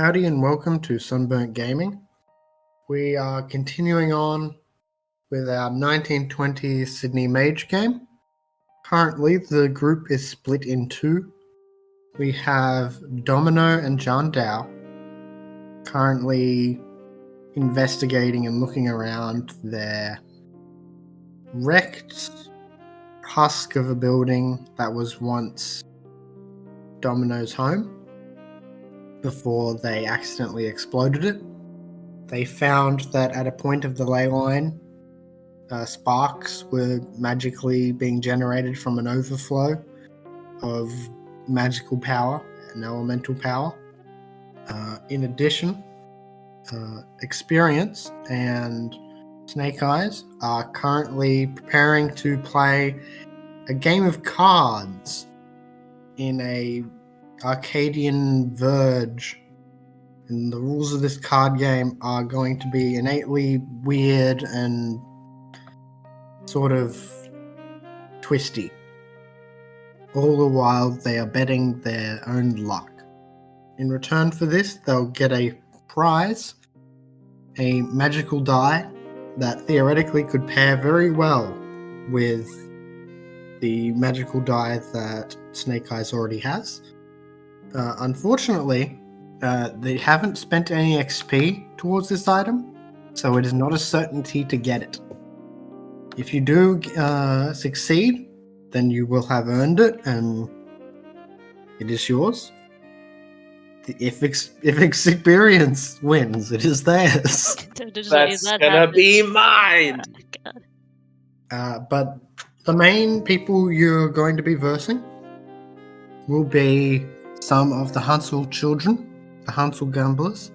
Howdy and welcome to Sunburnt Gaming. We are continuing on with our 1920s Sydney Mage game. Currently, the group is split in two. We have Domino and John Dow currently investigating and looking around their wrecked husk of a building that was once Domino's home before they accidentally exploded it. They found that at a point of the ley line, sparks were magically being generated from an overflow of magical power and elemental power. In addition, Experience and Snake Eyes are currently preparing to play a game of cards in a Arcadian Verge. And the rules of this card game are going to be innately weird and sort of twisty. All the while they are betting their own luck. In return for this, they'll get a prize, a magical die that theoretically could pair very well with the magical die that Snake Eyes already has. Unfortunately, they haven't spent any XP towards this item, so it is not a certainty to get it. If you do succeed, then you will have earned it, and it is yours. If Experience wins, it is theirs. That's gonna be mine! But the main people you're going to be versing will be some of the Hansel children, the Hansel gamblers,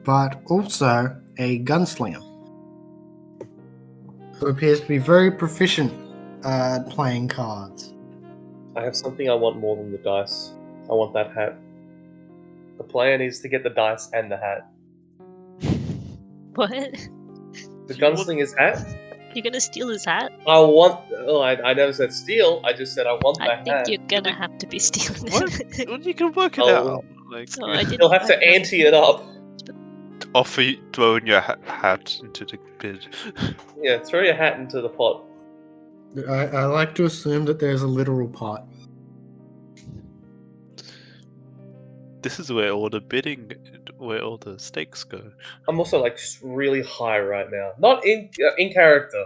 but also a gunslinger who appears to be very proficient at playing cards. I have something I want more than the dice. I want that hat. The plan is to get the dice and the hat. What? The gunslinger's hat? You're gonna steal his hat? I want... Oh, I never said steal, I just said I want that hat. I think you're gonna have to be stealing it. Well, you can work it out. Like, Oh, I didn't You'll have to ante it up. offer throwing your hat into the bid. Yeah, throw your hat into the pot. I like to assume that there's a literal pot. This is where all the stakes go. I'm also like really high right now. Not in character.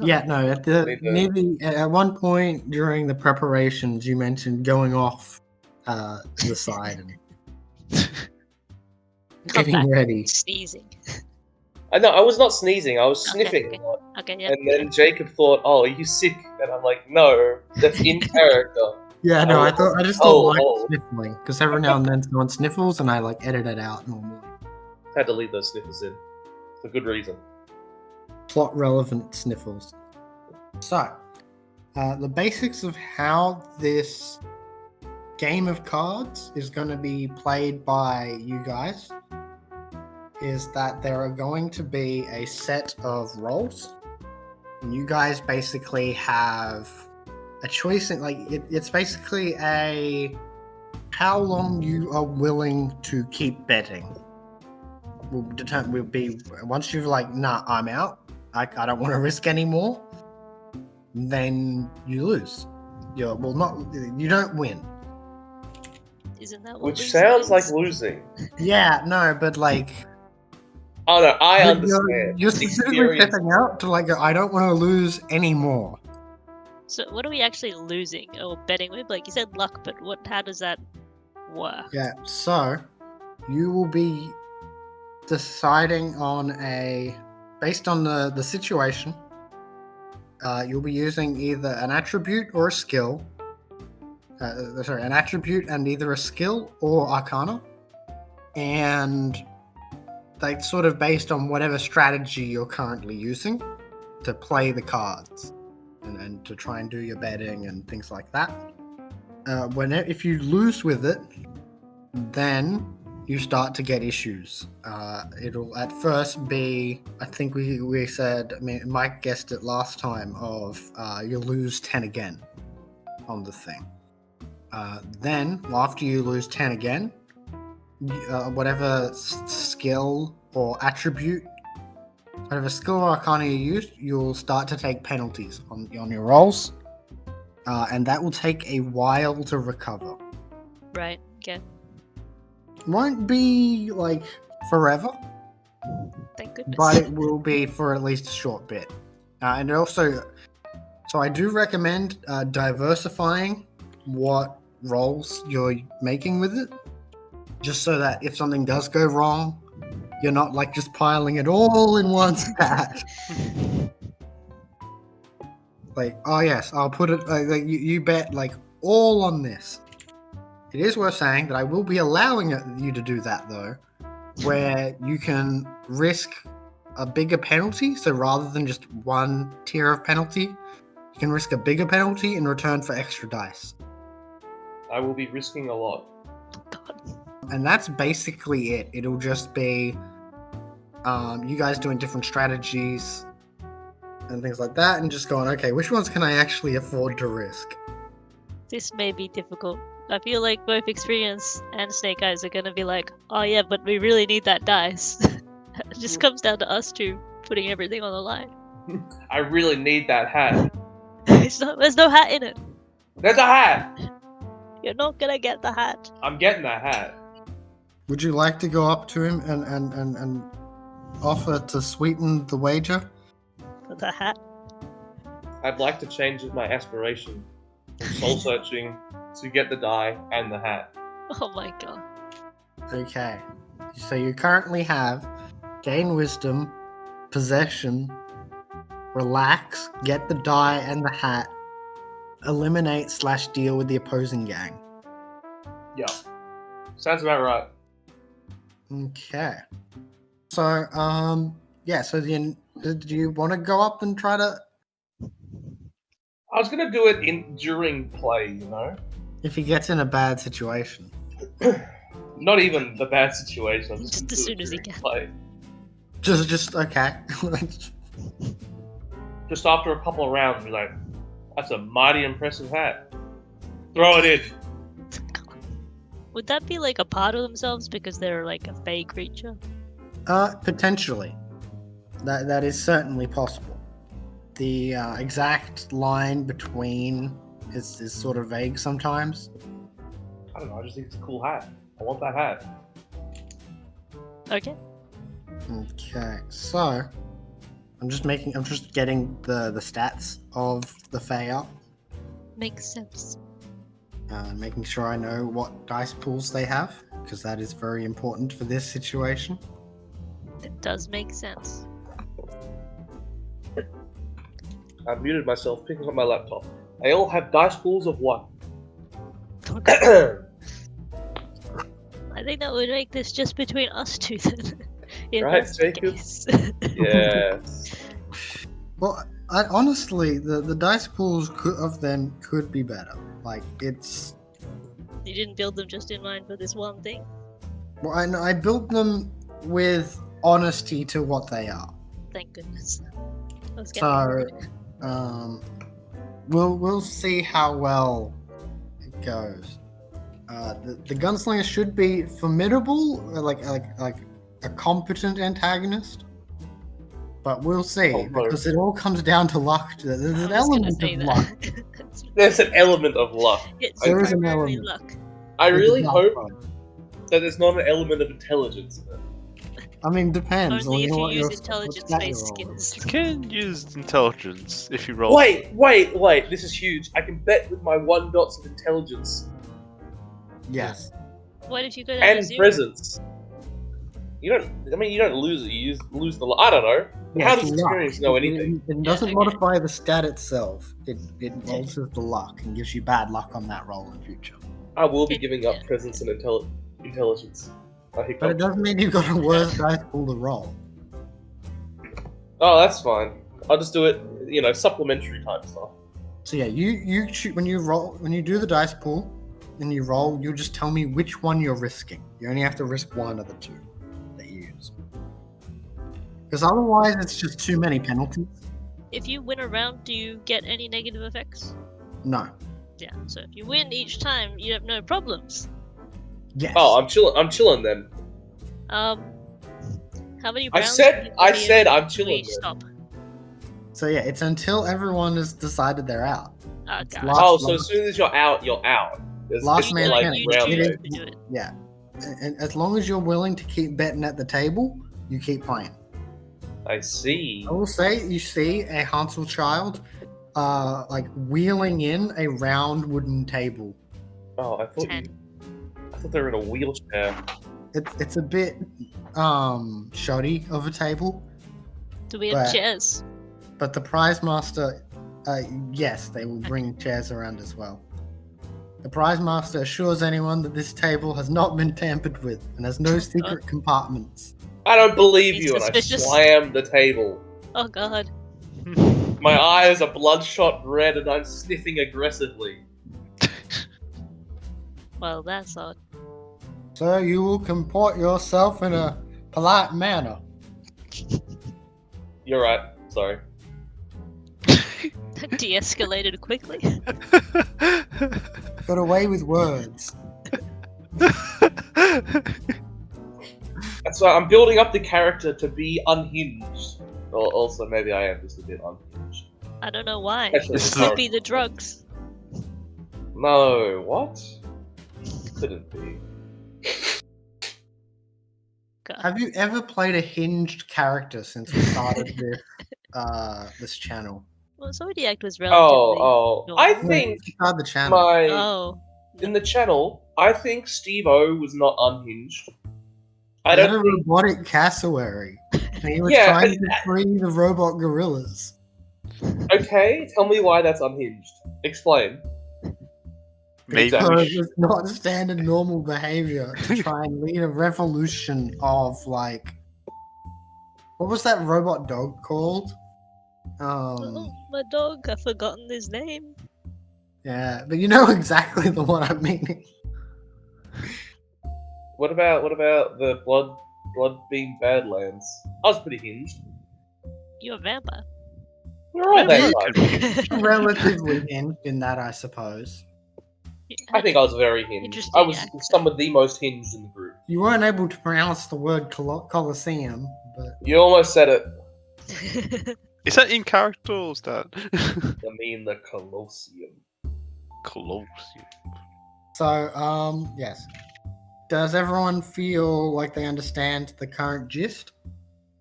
Yeah, no. At one point during the preparations, you mentioned going off to the side and getting ready. Sneezing. I know, I was not sneezing, I was sniffing okay. a lot. Okay, yeah. And then Jacob thought, oh, are you sick? And I'm like, no, that's in character. Yeah, no, I just thought oh. sniffling, because every now and then someone sniffles and I edit it out normally. Had to leave those sniffers in. For good reason. Plot relevant sniffles. So, the basics of how this game of cards is going to be played by you guys is that there are going to be a set of roles, and you guys basically have a choice in it's basically a how long you are willing to keep betting will be once you've nah, I'm out, I don't want to risk anymore, then you lose. You don't win. Isn't that what Which losing sounds is? like losing. Yeah, no, but Oh no, I understand. You're specifically stepping out to I don't want to lose anymore. So what are we actually losing or betting with? You said luck, but how does that work? Yeah, so you will be deciding on based on the situation, you'll be using either an attribute or a skill. An attribute and either a skill or arcana. And that's sort of based on whatever strategy you're currently using to play the cards and to try and do your betting and things like that. If you lose with it, then you start to get issues. It'll at first be, I think we said, Mike guessed it last time, of you lose 10 again on the thing. Then, after you lose 10 again, whatever skill or attribute, whatever skill or arcana you use, you'll start to take penalties on your rolls, and that will take a while to recover. Right. Okay. Won't be like forever, Thank goodness. but it will be for at least a short bit. And also, so I do recommend diversifying what rolls you're making with it, just so that if something does go wrong, you're not like just piling it all in one stat. Like, oh yes, I'll put it like you bet like all on this. It is worth saying that I will be allowing you to do that though, where you can risk a bigger penalty. So rather than just one tier of penalty, you can risk a bigger penalty in return for extra dice. I will be risking a lot. God. And that's basically it. It'll just be you guys doing different strategies and things like that, and just going, okay, which ones can I actually afford to risk? This may be difficult. I feel like both Experience and Snake Eyes are gonna be like, oh yeah, but we really need that dice. It just comes down to us two putting everything on the line. I really need that hat. There's no hat in it. There's a hat! You're not gonna get the hat. I'm getting that hat. Would you like to go up to him and offer to sweeten the wager? For the hat. I'd like to change my aspiration from soul searching to get the die and the hat. Oh my god. Okay. So you currently have gain wisdom, possession, relax, get the die and the hat, eliminate/deal with the opposing gang. Yeah. Sounds about right. Okay. So, yeah, so then do you want to go up and try to, I was gonna do it during play, you know? if he gets in a bad situation? Not even the bad situation. I'm Just gonna as do soon it as he during can. play. Just okay. Just after a couple of rounds, be like, that's a mighty impressive hat. Throw it in. Would that be like a part of themselves because they're like a fey creature? Potentially. That is certainly possible. The exact line between is sort of vague sometimes. I don't know, I just think it's a cool hat. I want that hat. Okay. Okay, so I'm just getting the stats of the Fae up, Makes sense. making sure I know what dice pools they have, because that is very important for this situation. It does make sense. I muted myself, picking up my laptop. They all have dice pools of 1. I think that would make this just between us two then. If Right, that's the Jacob? case. Yes. Well, honestly, the dice pools could be better. Like it's You didn't build them just in mind for this one thing. well, I built them with honesty to what they are. Thank goodness. I was getting So, worried. we'll see how well it goes. The gunslinger should be formidable, like a competent antagonist. But we'll see, Oh, no. because it all comes down to luck. There's I an was gonna element say of that. luck. There's an element of luck. It's There is an primarily element. luck. I with the really dark hope side. that there's not an element of intelligence in it. I mean, depends. Only on if you what use your intelligence stat based you're rolling. skills. You can use intelligence if you roll. Wait, this is huge. I can bet with my 1 dots of intelligence Yes. What if you go down to and 0? presence. You don't lose it, you lose the I don't know. Yes, How does luck. experience know anything? It doesn't okay. modify the stat itself. It alters the luck and gives you bad luck on that roll in future. I will be It- giving up yeah. presence and intelligence. I But it hiccup. doesn't mean you've got a worse dice pool to roll. Oh, that's fine. I'll just do it, supplementary type stuff. So yeah, you shoot when you do the dice pool and you roll, you'll just tell me which one you're risking. You only have to risk one of the two that you use. Because otherwise it's just too many penalties. If you win a round, do you get any negative effects? No. Yeah, so if you win each time, you have no problems. Yes. Oh, I'm chilling then. How many I rounds? said do I'm we chilling then. stop? So yeah, it's until everyone has decided they're out. Oh It's god. last- Oh, so as soon as you're out, you're out. Last It's man like standing. you round choose based. to do it. Yeah. And as long as you're willing to keep betting at the table, you keep playing. I see. I will say you see a Hansel child like wheeling in a round wooden table. Oh, I thought 10. they were in a wheelchair. It's a bit shoddy of a table, Do we have But- chairs? but the prize master yes, they will bring chairs around as well. The prize master assures anyone that this table has not been tampered with and has no secret compartments. I don't believe He's you, and I suspicious. slam the table. Oh god. My eyes are bloodshot red, and I'm sniffing aggressively. Well, that's odd. So you will comport yourself in a polite manner. You're right. Sorry. De-escalated quickly. Got away with words. That's why I'm building up the character to be unhinged. Also, maybe I am just a bit unhinged. I don't know why. Actually, This is Could be the drugs. No, what? Couldn't be. God. Have you ever played a hinged character since we started this channel? Well, Zodiac was relatively. I normal. think We started the channel. Oh. in the channel, I think Steve-O was not unhinged. I He had don't a think. robotic cassowary, and he was Yeah, trying to free the robot gorillas. Okay, tell me why that's unhinged. Explain. Maybe Exactly. Because it's not standard normal behavior to try and lead a revolution of like, what was that robot dog called? Oh, my dog. I've forgotten his name. Yeah, but you know exactly the one I'm meaning. What about the blood beam Badlands? I was pretty hinged. You're a vampire. We're all Maybe vampires. Relatively hinged in that, I suppose. I think I was very hinged. Interesting I was accent. some of the most hinged in the group. You weren't able to pronounce the word Colosseum, but You almost said it. Is that in character or is that I mean the Colosseum. Colosseum? so yes. Does everyone feel like they understand the current gist?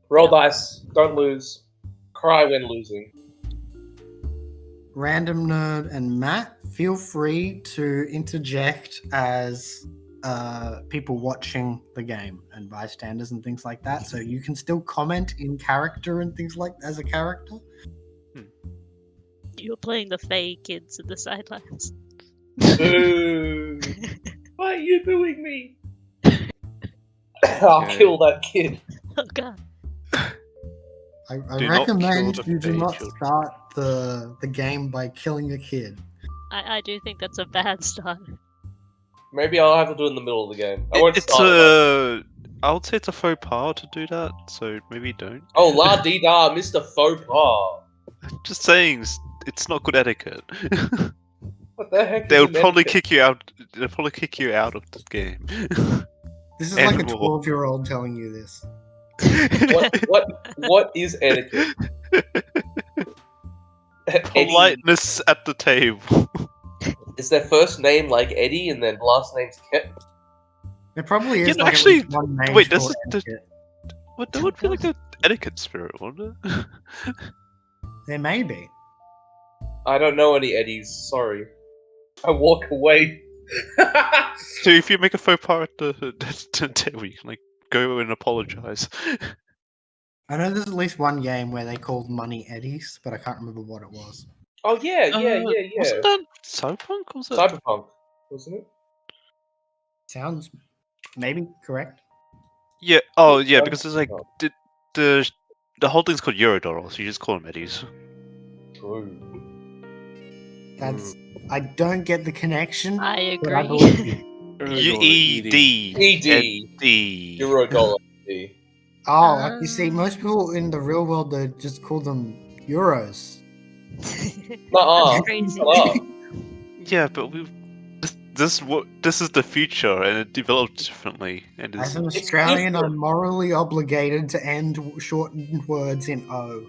Roll dice. Don't lose. Cry when losing. Random Nerd and Matt, feel free to interject as people watching the game and bystanders and things like that. So you can still comment in character and things like as a character. You're playing the Fae kids at the sidelines. Boo! Why are you booing me? I'll kill that kid. Oh god. I Do not recommend kill the you do Fae not children. start the game by killing a kid. I do think that's a bad start. Maybe I'll have to do it in the middle of the game. I won't It's start it. I would say it's a faux pas to do that, so maybe don't. Oh, la dee da, Mr. Faux pas. Just saying, it's not good etiquette. What the heck? They is would an probably etiquette? kick you out. They'll probably kick you out of the game. This is And like a more. 12-year-old telling you this. What is etiquette? Eddie, Politeness at the table. is their first name like Eddie and then last name's Kip? There probably is You know, like actually, at least one name wait, for this is the- etiquette. What that would be like the etiquette spirit, wouldn't it? There may be. I don't know any Eddies, sorry. I walk away. So if you make a faux pas at the table, you can like go and apologize. I know there's at least one game where they called money eddies, but I can't remember what it was. Oh yeah. Wasn't that Cyberpunk? Or was it? Cyberpunk, wasn't it? Sounds maybe correct. Yeah. Oh, yeah. Because it's like Cyberpunk. the whole thing's called Eurodollar, so you just call them eddies. True. That's I don't get the connection. I but I agree. believe you. UED. ED. Euro-dollar. ED. Oh, like you see, most people in the real world they just call them euros. Nuh-uh. Crazy. Shut up. Yeah, but the this is the future, and it developed differently. And As is an It's Australian, I'm different. morally obligated to end shortened words in O.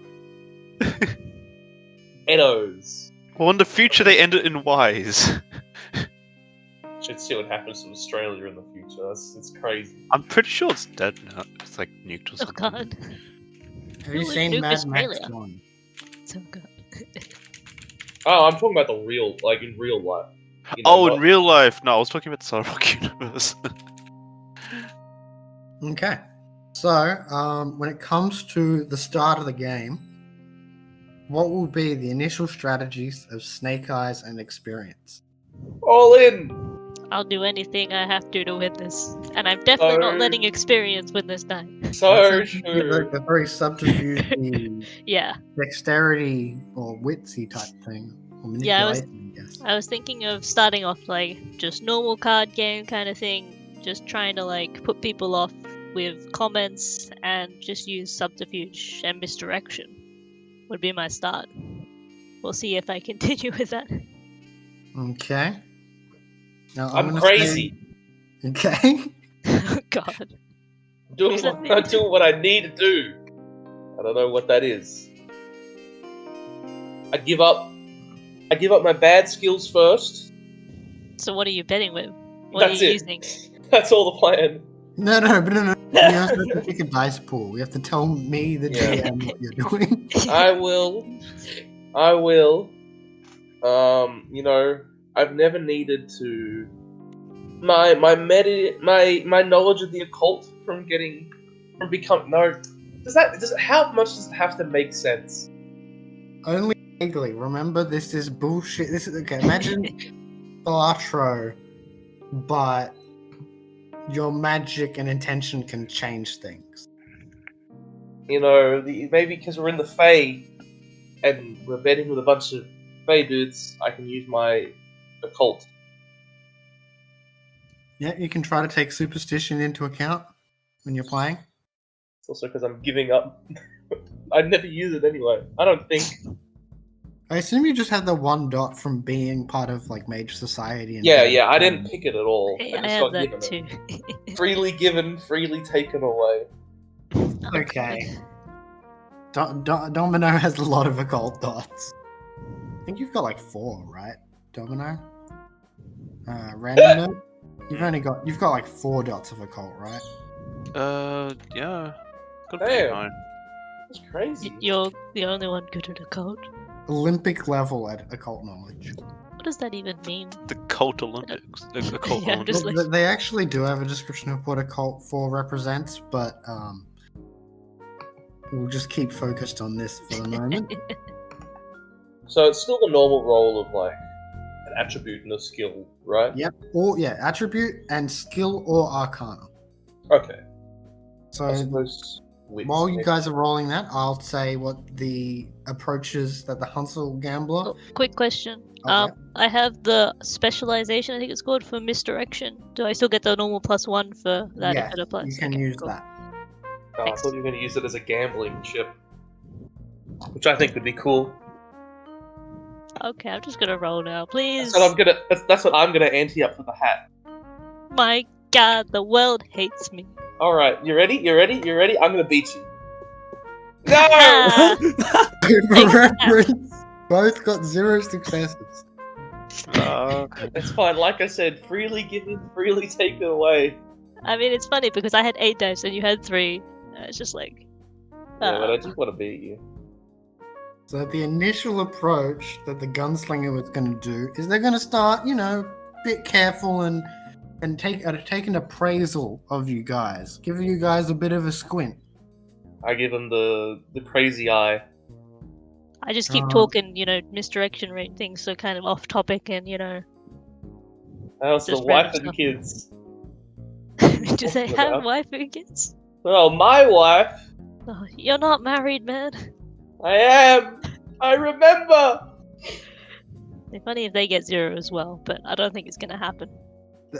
Edos. well, in the future they end it in Y's. Should see what happens to Australia in the future. It's crazy. I'm pretty sure it's dead now. It's like nuked or Oh something. god. Have you Who would seen nuke Mad Max Australia? 1? So good. Oh, I'm talking about the real, like in real life. You know, Oh, in not- real life? No, I was talking about the Star Rock universe. Okay. So, when it comes to the start of the game, what will be the initial strategies of Snake Eyes and Experience? all in. I'll do anything I have to win this. And I'm definitely not letting experience win this time. So That's true. a very subterfuge, Yeah. dexterity or witsy type thing. Or Yeah, I was- manipulation, I guess. I was thinking of starting off like just normal card game kind of thing, just trying to like put people off with comments and just use subterfuge and misdirection would be my start. We'll see if I continue with that. Okay. Now I'm gonna crazy. Say... Okay. Oh god. I'm doing Does that what, mean- I'm doing what I need to do. I don't know what that is. I give up. I give up my bad skills first. So what are you betting with? What That's are you it. using? That's all the plan. No. You have to pick a dice pool. You have to tell me, the Yeah. GM, what you're doing. I will. You know, I've never needed to. My knowledge of the occult from becoming no. How much does it have to make sense? Only vaguely. Remember, this is bullshit. This is okay. Imagine Bartro, but your magic and intention can change things. You know, maybe because we're in the Fae and we're betting with a bunch of Fae dudes, I can use my occult. Yeah, you can try to take superstition into account when you're playing. It's also because I'm giving up. I'd never use it anyway. I don't think. I assume you just had the one dot from being part of like Mage Society. And Yeah, I didn't pick it at all. Hey, I I just have got given that it. too. Freely given, freely taken away. Okay. Domino has a lot of occult dots. I think you've got like 4, right, Domino? Random. You've got like 4 dots of occult, right? Yeah. Got Damn. 9. That's crazy. You're the only one good at occult. Olympic level at occult knowledge. What does that even mean? The Cult Olympics. The Cult Yeah, I'm Olympics. just Well, like- they actually do have a description of what occult 4 represents, but we'll just keep focused on this for the moment. So it's still the normal role of like an attribute and a skill, right? Yep. Or attribute and skill or arcana. Okay. I So suppose. while you guys are rolling that, I'll say what the approaches that the Hansel Gambler. Oh, quick question. Oh, I have the specialization, I think it's called, for misdirection. Do I still get the normal +1 for that yeah, if it applies? you can Okay, use cool. that. Oh, I Thanks. thought you were going to use it as a gambling chip, which I think would be cool. Okay, I'm just gonna roll now, please. That's what I'm gonna ante up for the hat. My god, the world hates me. All right, you ready? I'm gonna beat you. No! Ah, For reference, both got 0 successes. It's fine. Like I said, freely given, freely taken away. I mean, it's funny because I had 8 dice and you had 3. It's just like. Yeah, but I just want to beat you. So the initial approach that the gunslinger was going to do is they're going to start, a bit careful and take an appraisal of you guys, give you guys a bit of a squint. I give him the crazy eye. I just keep Oh. talking, misdirection rate things, so kind of off topic and, How's the Just wife random and stuff. kids? do they Talking have about- wife and kids? Well, my wife. Oh, you're not married, man. I am. I remember. It's funny if they get 0 as well, but I don't think it's gonna happen.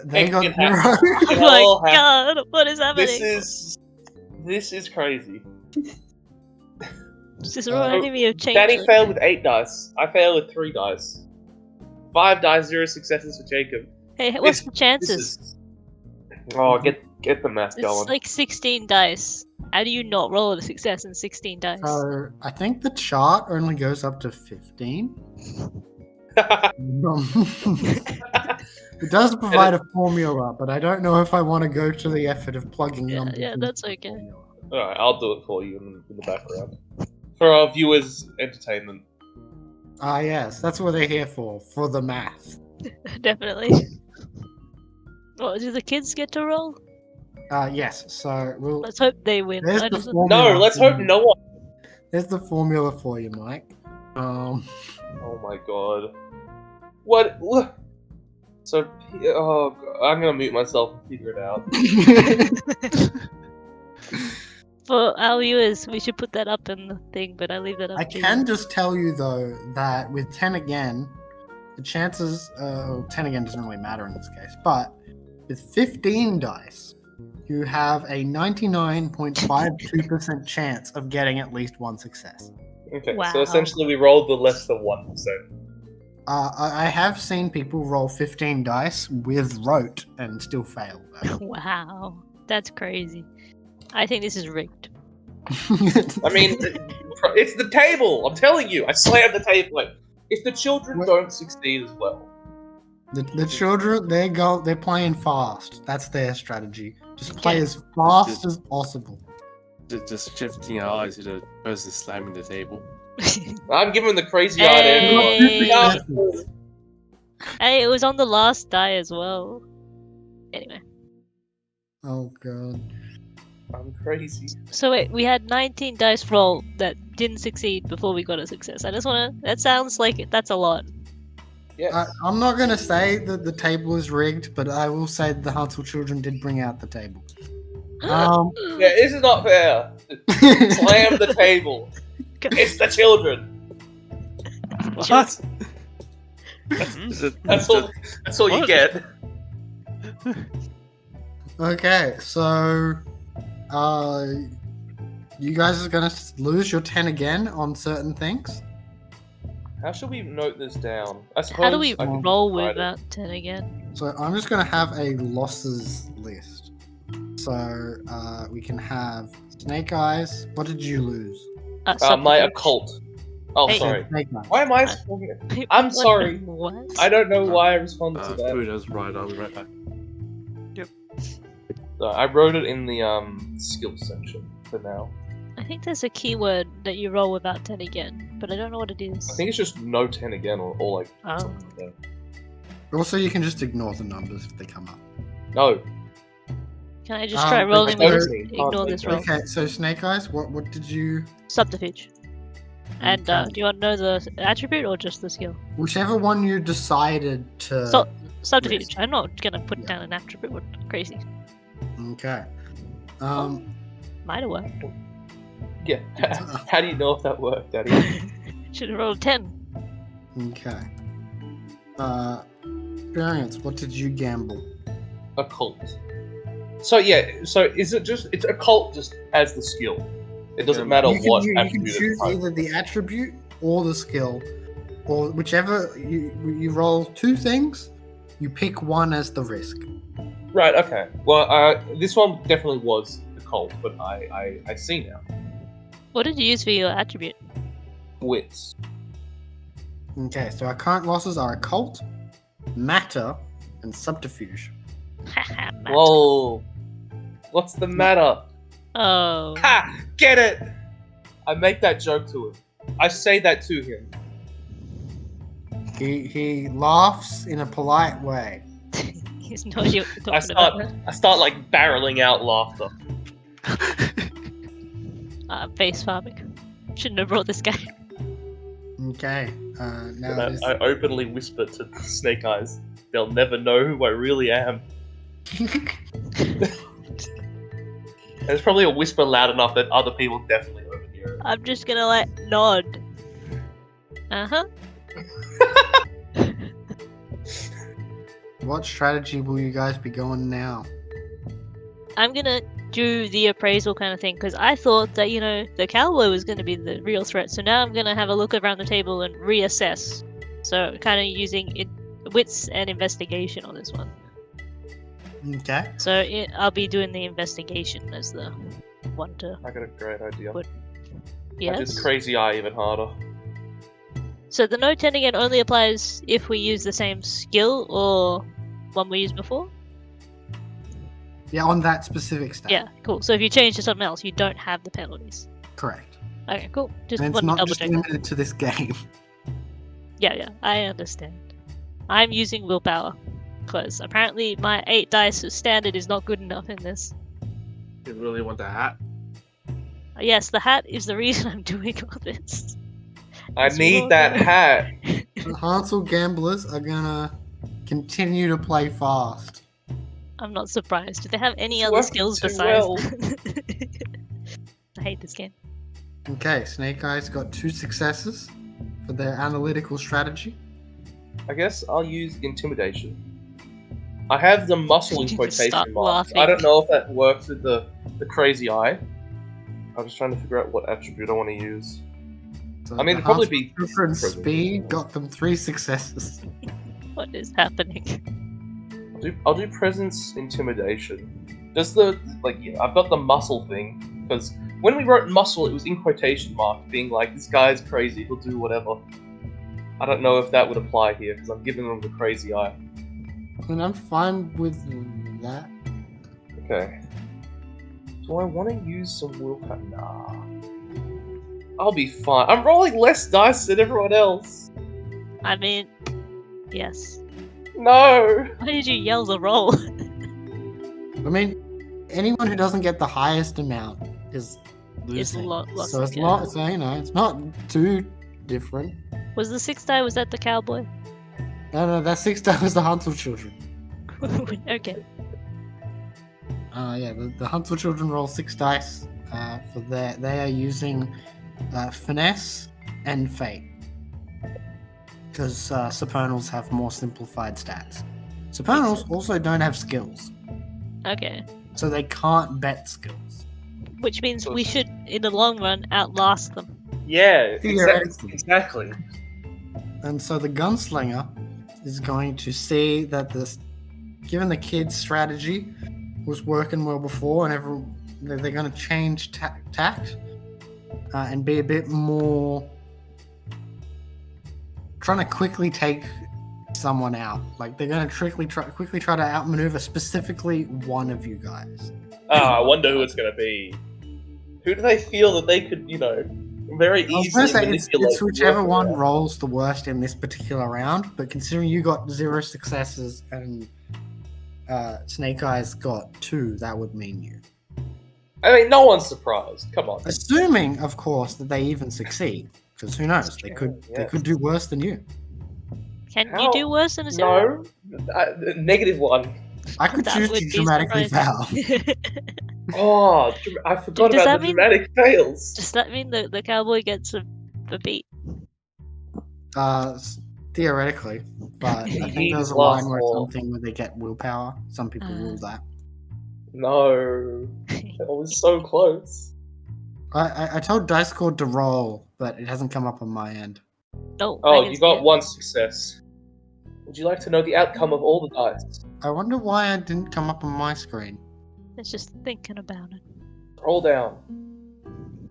They It got can 0. happen. Oh It my all happened. god, what is happening? This is crazy. This is reminding me of change. Danny failed with 8 dice. I failed with 3 dice. 5 dice, 0 successes for Jacob. Hey, what's the This chances? is... Oh, get the math It's going. like 16 dice. How do you not roll a success in 16 dice? So I think the chart only goes up to 15. It does provide a formula, but I don't know if I want to go to the effort of plugging Yeah, numbers. yeah, into that's the okay. formula. Alright, I'll do it for you in the background. For our viewers' entertainment. Ah, yes, that's what they're here for the math. Definitely. What, do the kids get to roll? Yes, so we'll. Let's hope they win. There's I the just- formula. No, let's for hope you. no one. There's the formula for you, Mike. Oh my god. What? So, oh, God, I'm gonna mute myself and figure it out. For our viewers, we should put that up in the thing, but I leave that up I to can you. just tell you though that with 10 again, the chances. 10 again doesn't really matter in this case, but with 15 dice, you have a 99.52% chance of getting at least one success. Okay, Wow. so essentially we rolled the less than 1%. I have seen people roll 15 dice with rote and still fail. Wow, that's crazy. I think this is rigged. I mean, it's the table. I'm telling you, I slammed the table. Like, if the children What? don't succeed as well, the children, they're playing fast. That's their strategy. Just play Okay. as fast as possible. Just shifting our eyes to the person slamming the table. I'm giving the crazy eye to everyone. Hey. No. Hey, it was on the last die as well. Anyway, Oh god. I'm crazy. so wait, we had 19 dice roll that didn't succeed before we got a success. I just wanna. That sounds like that's a lot. Yes. I'm not gonna say that the table is rigged, but I will say that the Hansel children did bring out the table. Yeah, this is not fair. Slam the table. It's the children. What? That's all. That's all you What? get. Okay, so you guys are gonna lose your 10 again on certain things. How should we note this down? I suppose. How do we I can roll write it. without 10 again? So I'm just gonna have a losses list. So we can have Snake Eyes. What did you lose? My Subterfuge. occult. Oh, Hey. sorry. Snake Eyes. Why am I? I'm What? sorry. What? I don't know why I responded to that. Who does right? I'll be right back. I wrote it in the skills section for now. I think there's a keyword that you roll without 10 again, but I don't know what it is. I think it's just no 10 again or like. Oh. something like that. Also, you can just ignore the numbers if they come up. No. Can I just try but rolling I with this? don't- Ignore this roll. Okay, so Snake Eyes, what did you? Subterfuge. And Okay. do you want to know the attribute or just the skill? Whichever one you decided to. So- Subterfuge. Yes. I'm not gonna put Yeah. down an attribute. What crazy? Okay. Might have worked. Yeah. How do you know if that worked, Daddy? Should have rolled 10. Okay. Experience. What did you gamble? Occult. So yeah. So is it just? It's occult just as the skill. It doesn't matter You what can attribute it's choose tied. either the attribute or the skill, or whichever you roll two things. You pick one as the risk. Right. Okay. Well, this one definitely was occult, but I see now. What did you use for your attribute? Wits. Okay, so our current losses are occult, matter, and subterfuge. Matt. Whoa. What's the matter? Oh. Ha! Get it! I make that joke to him. I say that to him. He laughs in a polite way. He's no idea what you're talking I start like barreling out laughter. about. Face farming. Shouldn't have brought this guy. Okay, now And it is. I openly whisper to Snake Eyes, they'll never know who I really am. And it's probably a whisper loud enough that other people definitely overhear it. I'm just gonna like nod. Uh-huh. What strategy will you guys be going now? I'm gonna do the appraisal kind of thing because I thought that, you know, the cowboy was gonna be the real threat. So now I'm gonna have a look around the table and reassess. So kind of using it. wits and investigation on this one. Okay. So I'll be doing the investigation as the one to. I got a great idea. What? I do Yes. the crazy eye even harder. So the no 10 again only applies if we use the same skill or one we used before? Yeah, on that specific stat. Yeah, cool. So if you change to something else, you don't have the penalties. Correct. Okay, cool. Just And it's want to not double just check. limited to this game. Yeah, I understand. I'm using willpower because apparently my 8 dice standard is not good enough in this. You really want the hat? Yes, the hat is the reason I'm doing all this. I As we all need that know. hat. The Hansel gamblers are gonna continue to play fast. I'm not surprised. Do they have any It's other working skills too besides? well. I hate this game. Okay, Snake Eyes got 2 successes for their analytical strategy. I guess I'll use intimidation. I have the muscle in You just start quotation marks. I laughing. don't know if that works with the crazy eye. I'm just trying to figure out what attribute I want to use. So I mean, the it'd probably Hansel be different present. speed got them 3 successes. What is happening? I'll do presence intimidation. Just I've got the muscle thing because when we wrote muscle, it was in quotation mark, being like, this guy's crazy, he'll do whatever. I don't know if that would apply here because I'm giving them the crazy eye. And I'm fine with that. Okay. Do I want to use some willpower? Nah. I'll be fine. I'm rolling less dice than everyone else. I mean, yes. No. Why did you yell the roll? I mean, anyone who doesn't get the highest amount is losing. lost, So it's yeah. not, so, you know, it's not too different. Was the 6th die, was that the cowboy? No, that 6 die was the Hansel children. Okay. Yeah, the Hansel children roll 6 dice for their. They are using finesse and fate because supernals have more simplified stats. Supernals also don't have skills, Okay. so they can't bet skills. Which means we should, in the long run, outlast them. Yeah, Theoretically. exactly. And so the gunslinger is going to see that this, given the kids' strategy was working well before, and they're going to change tact and be a bit more trying to quickly take someone out. Like they're going to quickly try to outmaneuver specifically one of you guys. I wonder who it's going to be. Who do they feel that they could, very I was going easily to say manipulate? it's whichever one rolls the worst in this particular round, but considering you got 0 successes and Snake Eyes got 2, that would mean you. I mean, no one's surprised. Come on. Assuming, of course, that they even succeed, because who knows? They could do worse than you. Can How? you do worse than a 0? No. -1. I could That choose would to be dramatically fail. surprising. Oh, I forgot Does about that the mean- dramatic fails. Does that mean the cowboy gets a beat? Theoretically, but I think He's there's a line lost where more. something where they get willpower. Some people rule that. No. That was so close. I told Dice Squad to roll, but it hasn't come up on my end. No. Oh, I can you see got it. 1 success. Would you like to know the outcome of all the dice? I wonder why it didn't come up on my screen. It's just thinking about it. Roll down.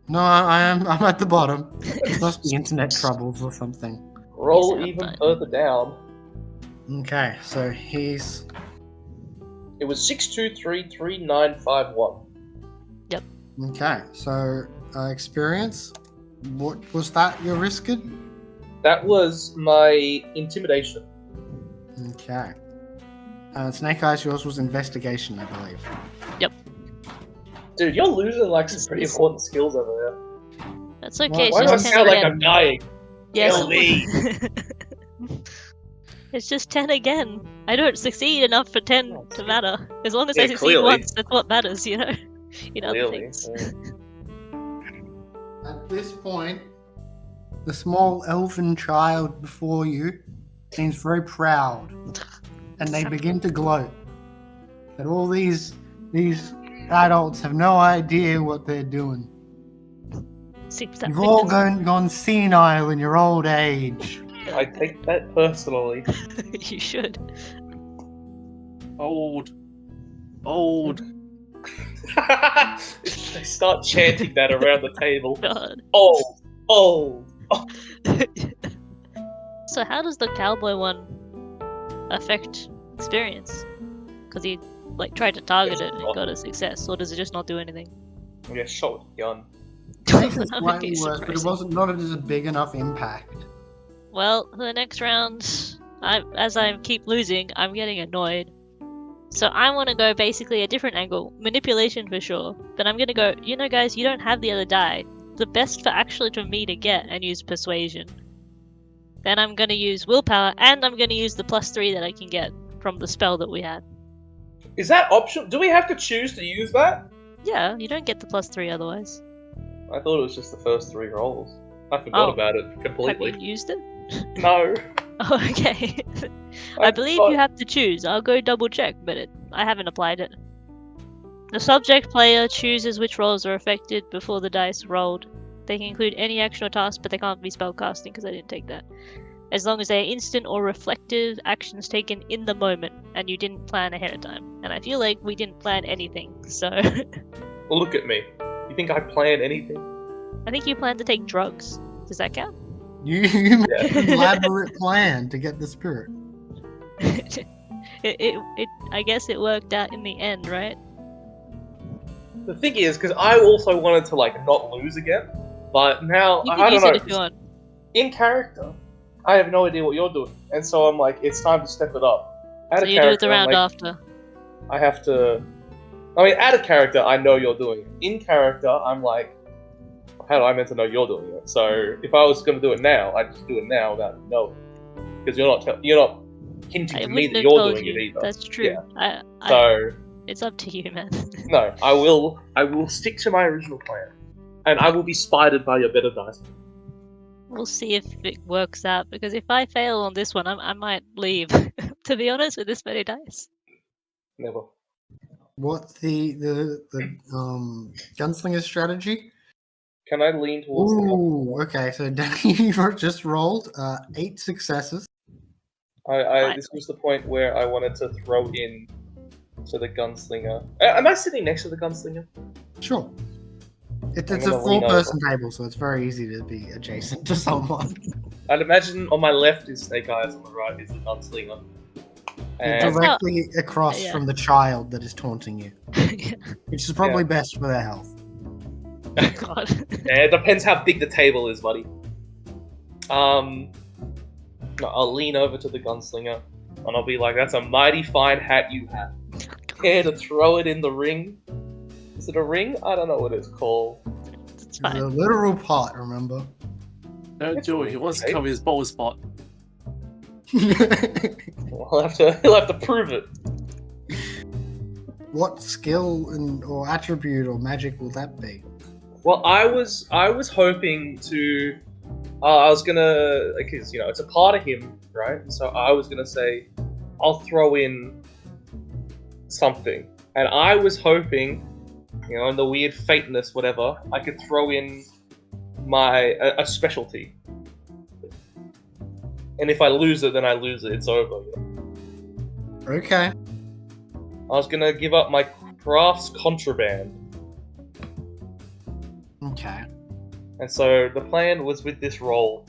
No, I'm at the bottom. It must be internet troubles or something. Roll He's even outdone. further down. Okay, so he's It was 6233951. okay. So experience. What was that you're risking? That was my intimidation. Okay. Snake Eyes, yours was investigation, I believe. Dude, you're losing like some pretty important skills over there. That's okay. Why Why do I It's just 10 sound like again. I'm dying? Yes. Kill me. It's just 10 again. I don't succeed enough for 10 to matter. As long as I Yeah, succeed clearly. once, that's what matters, In other Clearly. things. At this point, the small elfin child before you seems very proud, and they begin to gloat that all these adults have no idea what they're doing. Seems that You've all fitness- gone senile in your old age. I take that personally. You should. Old. They start chanting that around the table. God. Old. So how does the cowboy one affect experience? Because he tried to target it and got a success, or does it just not do anything? Yeah, shot with a gun. Makes it That would slightly be worse, but it surprising. wasn't not as a big enough impact. Well, for the next round, as I keep losing, I'm getting annoyed. So I want to go basically a different angle. Manipulation for sure. But I'm going to go, guys, you don't have the other die. The best for me to get and use persuasion. Then I'm going to use willpower, and I'm going to use the +3 that I can get from the spell that we had. Is that optional? Do we have to choose to use that? Yeah, you don't get the +3 otherwise. I thought it was just the first 3 rolls. I forgot Oh. about it Have completely. you used it? No. Oh, okay. I believe you have to choose. I'll go double check, but I haven't applied it. The subject player chooses which rolls are affected before the dice rolled. They can include any action or task, but they can't be spellcasting because I didn't take that. As long as they are instant or reflective actions taken in the moment, and you didn't plan ahead of time. And I feel like we didn't plan anything, so... Well, look at me. You think I planned anything? I think you plan to take drugs. Does that count? You made an elaborate plan to get the spirit. I guess it worked out in the end, right? The thing is, because I also wanted to not lose again, but now You I can don't use know. it if you want. In character, I have no idea what you're doing, and so I'm like, it's time to step it up. Out So of you do it the character, I'm round like, after. I have to. I mean, out of character, I know you're doing it. In character, I'm like, how do I meant to know you're doing it? So if I was going to do it now, I'd just do it now without knowing, because you're not hinting I to me wouldn't that have you're told doing you. it either. That's true. Yeah. So it's up to you, man. No, I will stick to my original plan, and I will be spited by your better dice. We'll see if it works out, because if I fail on this one, I might leave. To be honest, with this many dice. Never. What's the gunslinger strategy? Can I lean towards the Ooh, okay. So Danny just rolled 8 successes. This was the point where I wanted to throw in to the gunslinger. Am I sitting next to the gunslinger? Sure. It's a gonna lean 4-person table, so it's very easy to be adjacent to someone. I'd imagine on my left is Snake Eyes, on the right is the gunslinger. And Directly across yeah. from the child that is taunting you, which is probably best for their health. God. yeah, it depends how big the table is, buddy. No, I'll lean over to the gunslinger, and I'll be like, "That's a mighty fine hat you have. Care to throw it in the ring? Is it a ring? I don't know what it's called." It's It's fine. a literal pot, remember? Don't do it. He wants to cover his bald spot. He'll have to prove it. What skill or attribute or magic will that be? Well, I was hoping to. I was gonna, because it's a part of him, right? So I was gonna say, I'll throw in something, and I was hoping, in the weird fateness, whatever, I could throw in a specialty. And if I lose it, then I lose it. It's over. Okay. I was gonna give up my crafts contraband. Okay. And so the plan was with this roll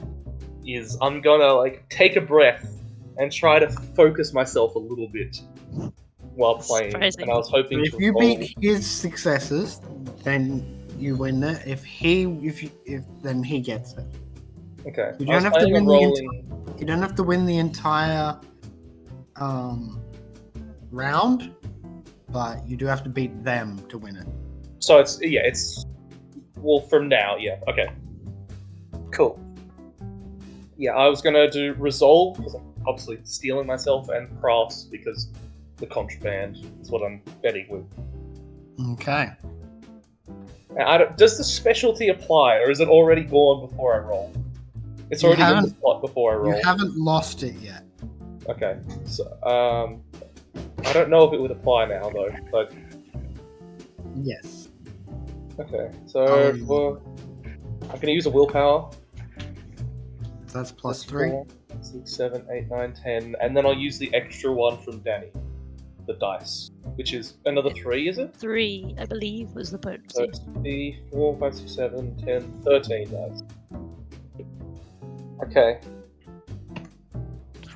is I'm gonna take a breath and try to focus myself a little bit while playing. Surprising. And I was hoping If to you roll. beat his successes, then you win it. Then he gets it. Okay. You I was don't have to planning on win the rolling. You don't have to win the entire round, but you do have to beat them to win it. So it's from now, yeah. Okay. Cool. Yeah, I was gonna do resolve because I'm obviously stealing myself, and crafts because the contraband is what I'm betting with. Okay. Now, does the specialty apply, or is it already gone before I roll? It's You already in the haven't- slot before I roll. You haven't lost it yet. Okay, so I don't know if it would apply now though. But Yes. okay, so I'm gonna use a willpower. So that's plus 3. 4, 6, 7, 8, 9, 10. And then I'll use the extra one from Danny. The dice. Which is another 3, is it? 3, I believe, was the So potency. it's 3, 4, 5, 6, 7, 10, 13 dice. Okay.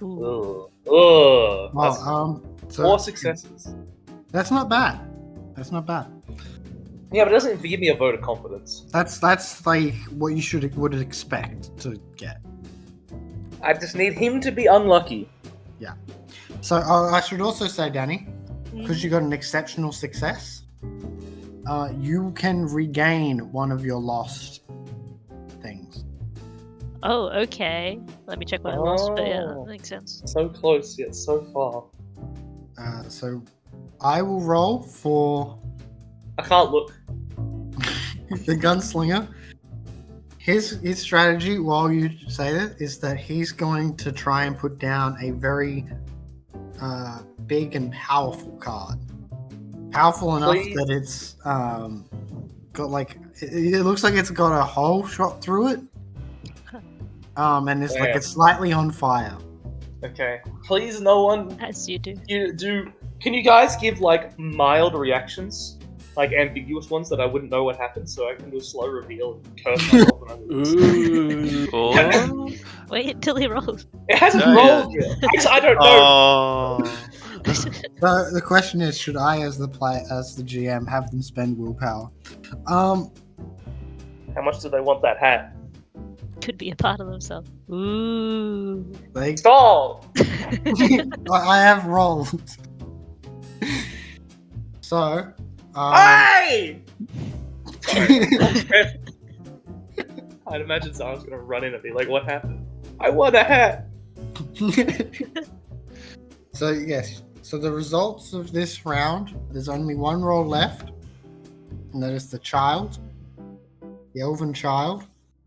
Ooh. Ugh. That's So 4 successes. that's not bad. That's not bad. Yeah, but it doesn't give me a vote of confidence. That's like what you would expect to get. I just need him to be unlucky. So I should also say, Danny, Mm. because you got an exceptional success, you can regain one of your lost things. Oh, okay. Let me check what I lost, but yeah, Oh. that makes sense. So close, yet so far. So I will roll for I can't look. the gunslinger. His strategy, while you say that, is that he's going to try and put down a very big and powerful card. Powerful enough Please. that it's got like it looks like it's got a hole shot through it. And it's like Damn. it's slightly on fire. Okay. Please, no one. As you do. Can you guys give like mild reactions, like ambiguous ones that I wouldn't know what happened, so I can do a slow reveal and curse myself when I lose. Ooh. Oh. Wait until he rolls. It hasn't Yeah, rolled yet. Actually, I don't know. Oh. So the question is, should I, as the GM, have them spend willpower? How much do they want that hat? Could be a part of themselves. Ooh. They, Stop! I have rolled. So, Hey! I'd imagine someone's gonna run in and be like, "What happened? I want a hat." so yes. So the results of this round, there's only one roll left, and that is the child, the elven child,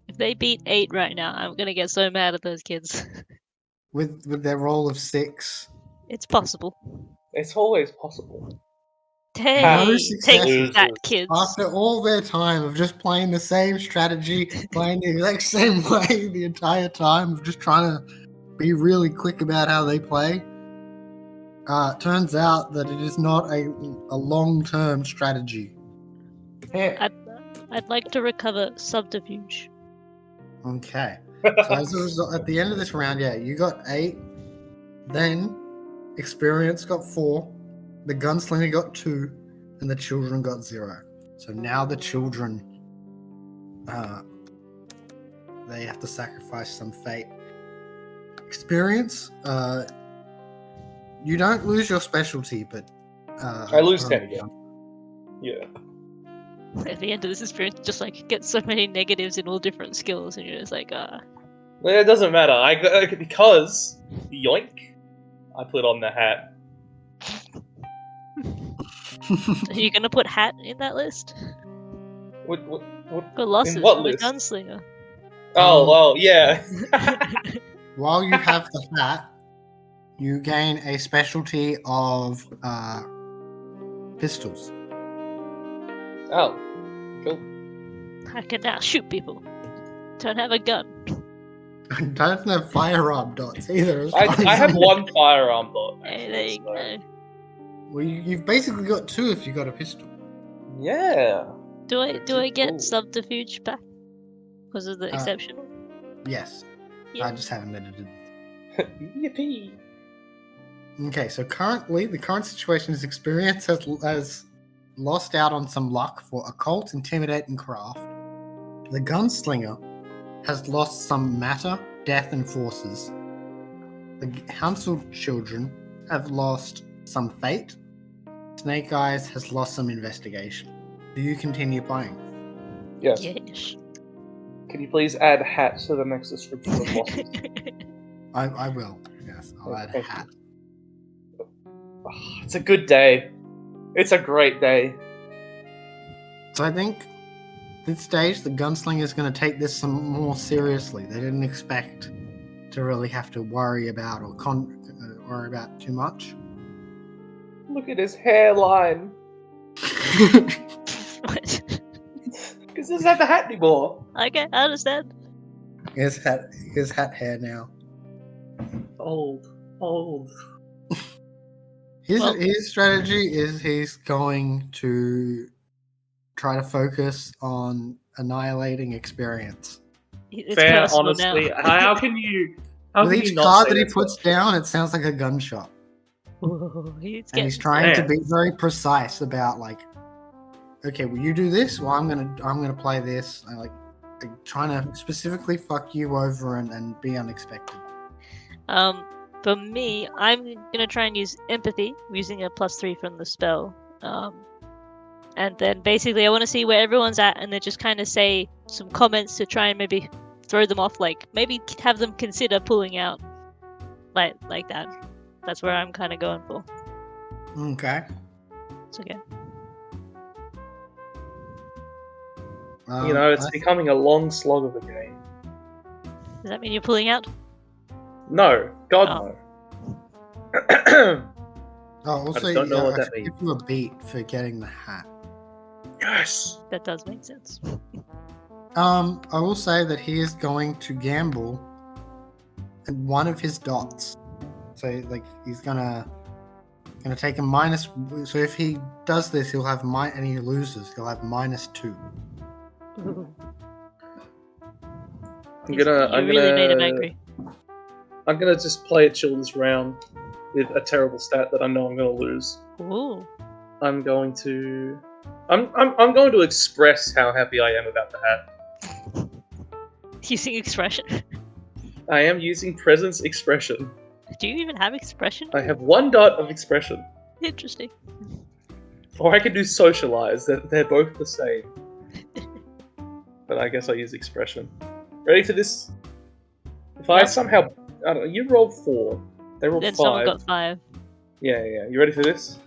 If they beat 8 right now, I'm gonna get so mad at those kids. with their roll of 6. It's possible. It's always possible. Hey, No take successes. that, kids. After all their time of just playing the same strategy, playing the exact same way the entire time, of just trying to be really quick about how they play, turns out that it is not a long-term strategy. Yeah. I'd like to recover subterfuge. Okay. So as a result, at the end of this round, you got 8. Then experience got 4. The gunslinger got 2, and the children got 0. So now the children, they have to sacrifice some fate. Experience, you don't lose your specialty, but I lose 10 again. Yeah. At the end of this experience, just like get so many negatives in all different skills, and you're just like, Well, it doesn't matter. Because yoink, I put on the hat. Are you gonna put hat in that list? What? Got losses In what from the list? gunslinger. Oh, yeah. While you have the hat, you gain a specialty of pistols. Oh, cool. I can now shoot people. Don't have a gun. Don't have firearm dots either. as I far as have I know. one firearm dot. Hey, there you actually, go. Well, you've basically got 2 if you got a pistol. so- Yeah. Do I get Cool. subterfuge back? Because of the Uh, exceptional? Yes. Yeah. I just haven't edited. Yippee. Okay, so currently, the current situation is experience has lost out on some luck for occult, intimidate, and craft. The gunslinger has lost some matter, death, and forces. The council children have lost some fate. Snake Eyes has lost some investigation. Do you continue playing? Yes. Yes. Can you please add hat to the next description of losses? I will. Yes, I'll add a Thank you. hat. It's a good day. It's a great day. So I think at this stage, the gunslinger is going to take this some more seriously. They didn't expect to really have to worry about or worry about too much. Look at his hairline. What? Because he doesn't have the hat anymore. Okay, I understand. He has hat hair now. Old. His strategy is he's going to try to focus on annihilating experience. It's Fair, personal honestly. now. How can you? How With can each you not card say that he that's puts down, it sounds like a gunshot. Ooh, And he's trying to Damn. be very precise about like, okay, well you do this, well I'm gonna play this. Like trying to specifically fuck you over and be unexpected. For me, I'm gonna try and use empathy, using a +3 from the spell. And then basically I want to see where everyone's at, and then just kind of say some comments to try and maybe throw them off, like maybe have them consider pulling out, like that. That's where I'm kind of going for. Okay. It's okay. It's becoming a long slog of a game. Does that mean you're pulling out? No, God no. also, I don't know what I that should means. give you a beat for getting the hat. Yes. That does make sense. I will say that he is going to gamble at one of his dots. So like he's gonna take a minus. So if he does this, he'll have and he loses, he'll have -2. Ooh. I'm You really made him angry. I'm gonna just play a chill this round with a terrible stat that I know I'm gonna lose. Ooh. I'm going to express how happy I am about the hat. Using expression. I am using presence expression. Do you even have expression? I have 1 dot of expression. Interesting. Or I can do socialize. They're both the same. But I guess I use expression. Ready for this? If I Yep. somehow... I don't know, you rolled 4. They rolled Then 5. someone got 5. Yeah. You ready for this?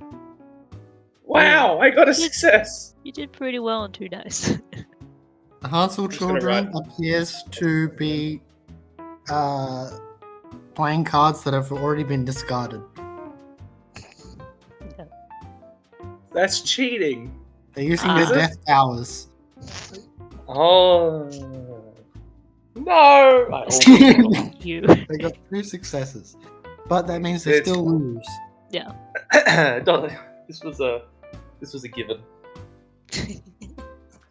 Wow! I got a success! You did pretty well on 2 dice. The Hansel just gonna children write- appears to be playing cards that have already been discarded. That's cheating! They're using Ah. their Is it? death powers. Oh... No! I almost You. They got 2 successes, but that means they It's- still lose. Don't- This was a given.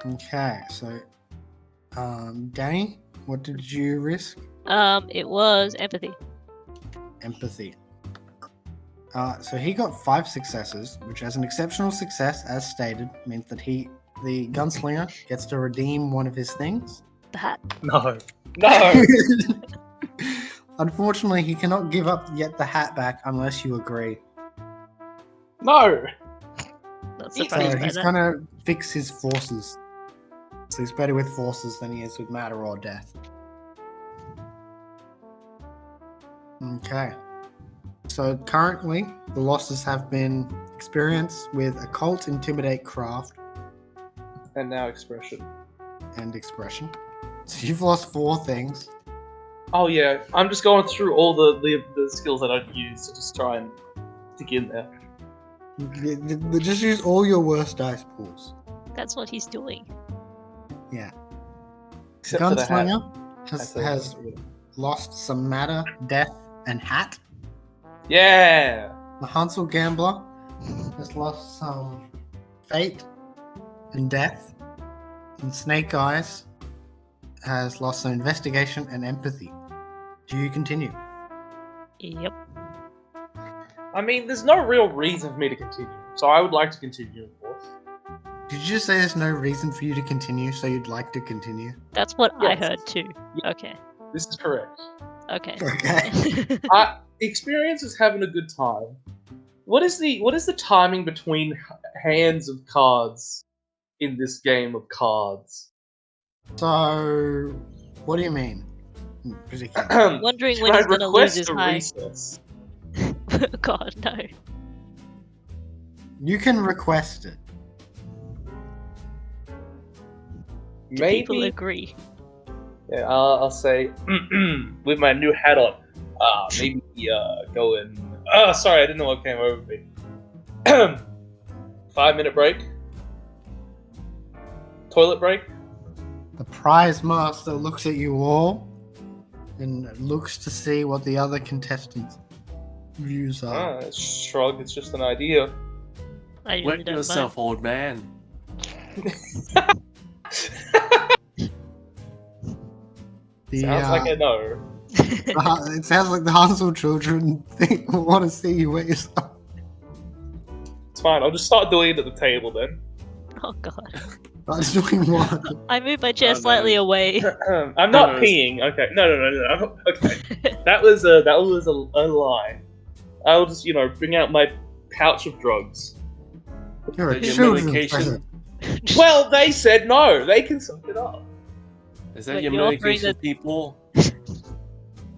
Okay, so Danny, what did you risk? It was empathy. Empathy. So he got 5 successes, which as an exceptional success, as stated, means that the gunslinger gets to redeem one of his things. The hat. No. Unfortunately, he cannot give up yet the hat back unless you agree. No! Not So surprised by he's that. gonna fix his forces. So he's better with forces than he is with matter or death. Okay. So currently, the losses have been experience with occult, intimidate, craft, And now expression. and expression. So you've lost 4 things. Oh yeah, I'm just going through all the skills that I've used to just try and dig in there. Just use all your worst dice pools. That's what he's doing. Yeah. Except for the hat. Gunslinger has lost some matter, death, and hat. Yeah! The Hansel Gambler has lost some fate and death. And Snake Eyes has lost some investigation and empathy. Do you continue? Yep. I mean, there's no real reason for me to continue, so I would like to continue, of course. Did you just say there's no reason for you to continue, so you'd like to continue? That's what I Yes. heard too. Yeah. Okay. This is correct. Okay. Okay. Experience is having a good time. What is the timing between hands of cards in this game of cards? So, what do you mean? In particular? Wondering Can when I he's gonna lose request his a high. recess? God, no. You can request it. Do people Maybe. agree? Yeah, I'll say with my new hat on. Maybe go in. Sorry, I didn't know what came over me. 5-minute break. Toilet break. The prize master looks at you all and looks to see what the other contestants' views are. Shrug, it's just an idea. I usually Wet don't yourself, old man. Sounds like a no. It sounds like the Hansel children want to see you wet yourself. It's fine, I'll just start doing it at the table then. Oh god. I was doing what? I moved my chair Oh, no. slightly away. I'm not No, peeing. Okay, no. Okay, that was a lie. I'll just bring out my pouch of drugs. You're a Your children's medication? present. Well, they said no. They can suck it up. Is that Wait, your you're offering medication, the- people?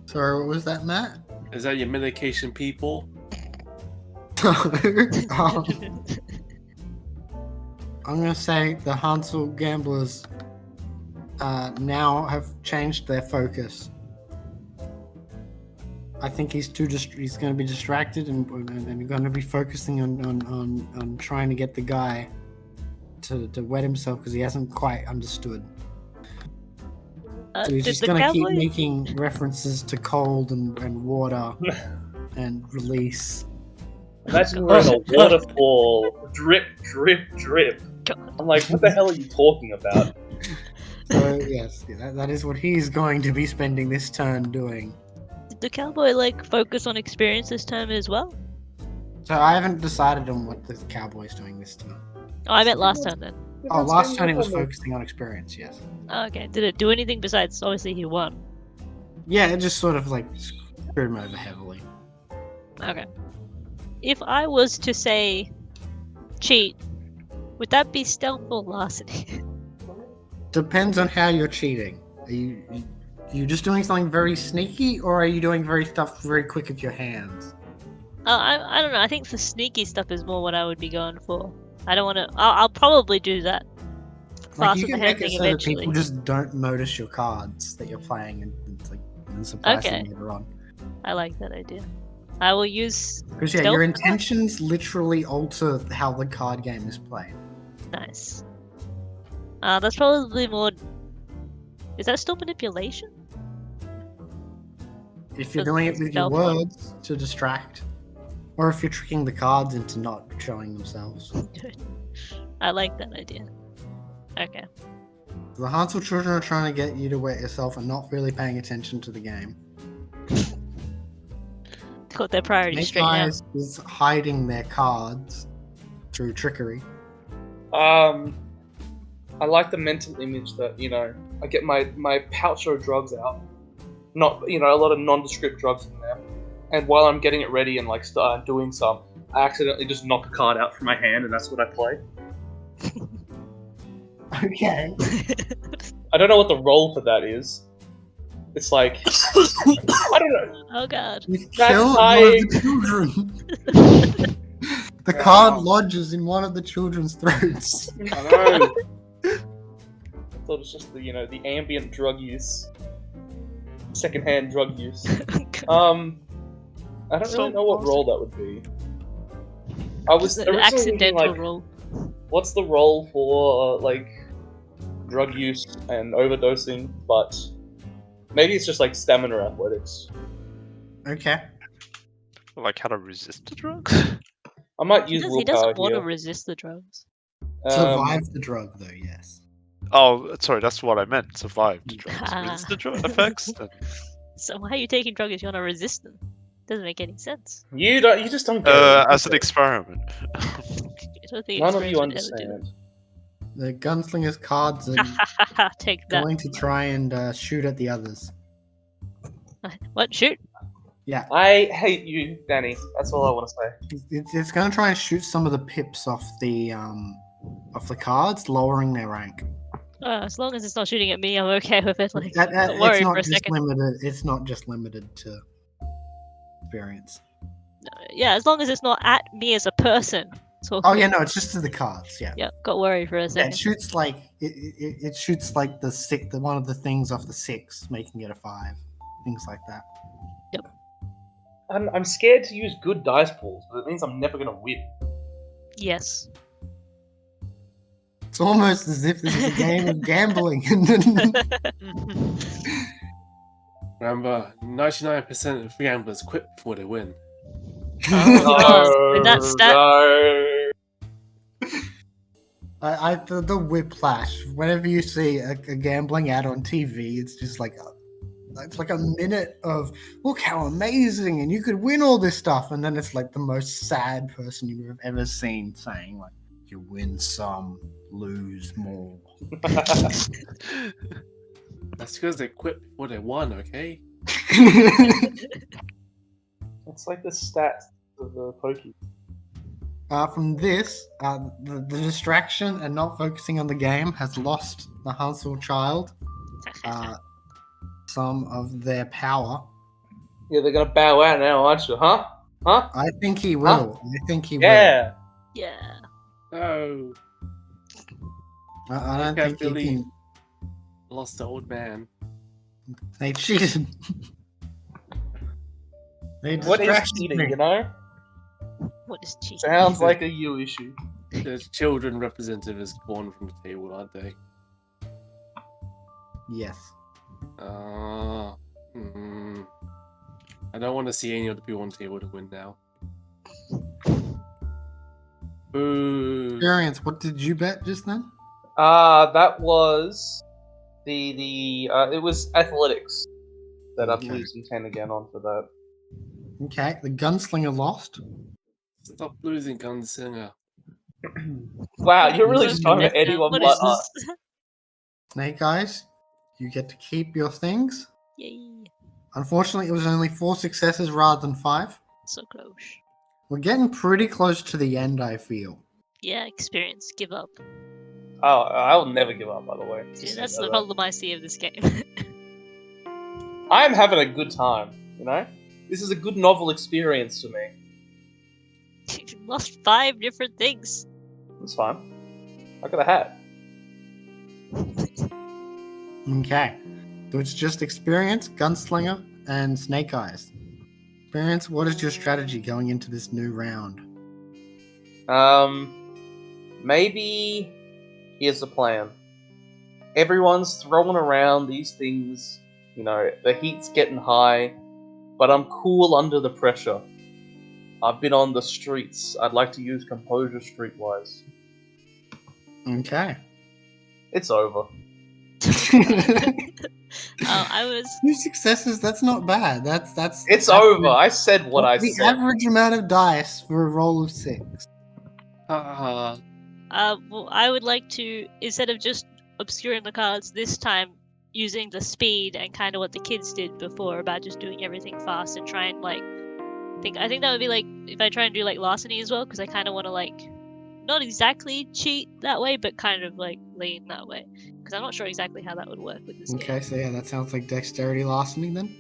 Sorry, what was that, Matt? Is that your medication, people? I'm gonna say the Hansel gamblers now have changed their focus. I think he's he's going to be distracted and going to be focusing on trying to get the guy to wet himself because he hasn't quite understood. So he's did just the going to keep cowboy- making references to cold and water and release. Imagine we're in a waterfall. Drip, drip, drip. God. I'm like, what the hell are you talking about? So yes, that is what he's going to be spending this turn doing. Did the cowboy focus on experience this time as well? So I haven't decided on what the cowboy's doing this turn. Oh, I meant last time then. Oh, last turn he was focusing on experience, yes. Oh, okay. Did it do anything besides obviously he won? Yeah, it just sort of screwed him over heavily. Okay. If I was to say cheat, would that be stealth or larceny? Depends on how you're cheating. Are you just doing something very sneaky, or are you doing stuff very quick with your hands? I don't know. I think the sneaky stuff is more what I would be going for. I don't want to. I'll probably do that. Fast You with can the hand make it thing so that eventually. people just don't notice your cards that you're playing and surprise them Okay. later on. I like that idea. I will use. Because your Stealth? intentions literally alter how the card game is played. Nice. That's probably more. Is that still manipulation? If you're Doesn't doing it say with your stealth one. words to distract, or if you're tricking the cards into not showing themselves. I like that idea. Okay. The Hansel children are trying to get you to wet yourself and not really paying attention to the game. Got their priorities Snake straight now. Eyes is hiding their cards through trickery. I like the mental image that I get my pouch of drugs out, not a lot of nondescript drugs in there, and while I'm getting it ready and start doing some, I accidentally just knock a card out from my hand, and that's what I play. Okay. I don't know what the role for that is. It's like I don't know. Oh god. You That's killed one of the children. The card lodges in one of the children's throats. I know. I thought it was just the ambient drug use, secondhand drug use. I don't really know what role that would be. I was An originally thinking, accidental roll. what's the role for drug use and overdosing? But maybe it's just stamina athletics. Okay. Like how to resist the drugs? I might He use doesn't willpower want to here. resist the drugs. Survive the drug, though, yes. Oh, sorry, that's what I meant. Survive the drugs. Ah. Resist the drug effects? Then So why are you taking drugs if you want to resist them? Doesn't make any sense. You just don't get it. as an experiment. I don't think None of you experiments would ever do understand. The gunslinger's cards are that. Take that. going to try and shoot at the others. What? Shoot? Yeah. I hate you, Danny. That's all I want to say. It's going to try and shoot some of the pips off the cards, lowering their rank. As long as it's not shooting at me, I'm okay with it. Don't It's worry not for a just second. limited. It's not just limited to experience. Yeah, as long as it's not at me as a person. So Oh yeah, no, it's just to the cards. Yeah. yeah, got worried for a Yeah, second. it shoots it shoots the one of the things off the 6, making it a 5. Things like that. I'm scared to use good dice pools, but it means I'm never gonna win. Yes. It's almost as if this is a game of gambling. Remember, 99% of gamblers quit before they win. Oh, with that stat, The whiplash. Whenever you see a gambling ad on TV, it's just like it's like a minute of look how amazing, and you could win all this stuff, and then it's like the most sad person you have ever seen saying like, "You win some, lose more." That's because they quit before they won, okay? It's like the stats of the pokey. From this, the distraction and not focusing on the game has lost the Hansel child some of their power. Yeah, they're gonna bow out now, aren't you? Huh? Huh? I think he will. I think he will. Yeah. yeah. Oh, I don't can't think he believe can. lost the old man. They cheated. They What is distracted cheating, me. you know? What is cheating? Sounds like a you issue. The children representative is born from the table, aren't they? Yes. I don't want to see any other people on the table to win now. Boo. Experience. What did you bet just then? That was it was athletics that I'm Okay. losing 10 again on for that. Okay, the gunslinger lost. Stop losing, Gunslinger. Wow, you're really What trying What to anyone is but this? Snake Eyes, you get to keep your things. Yay. Unfortunately, it was only 4 successes rather than 5. So close. We're getting pretty close to the end, I feel. Yeah, experience. Give up. Oh, I'll never give up, by the way. Dude, Just that's so the you know problem I see of this game. that. I'm having a good time, you know? This is a good novel experience to me. You lost 5 different things. It's fine. I got a hat. Okay, so it's just experience, gunslinger, and snake eyes. Experience, what is your strategy going into this new round? Maybe here's the plan. Everyone's throwing around these things, you know, the heat's getting high, but I'm cool under the pressure. I've been on the streets. I'd like to use composure streetwise. Okay. It's over. I was 2 successes, that's not bad. That's It's over. I said what I the said. average amount of dice for a roll of 6. Ah, well, I would like to, instead of just obscuring the cards this time, using the speed and kind of what the kids did before about just doing everything fast and try and like I think that would be like if I try and do like larceny as well, because I kind of want to like not exactly cheat that way, but kind of like lean that way, because I'm not sure exactly how that would work with this Okay, game. so yeah, that sounds like dexterity larceny then.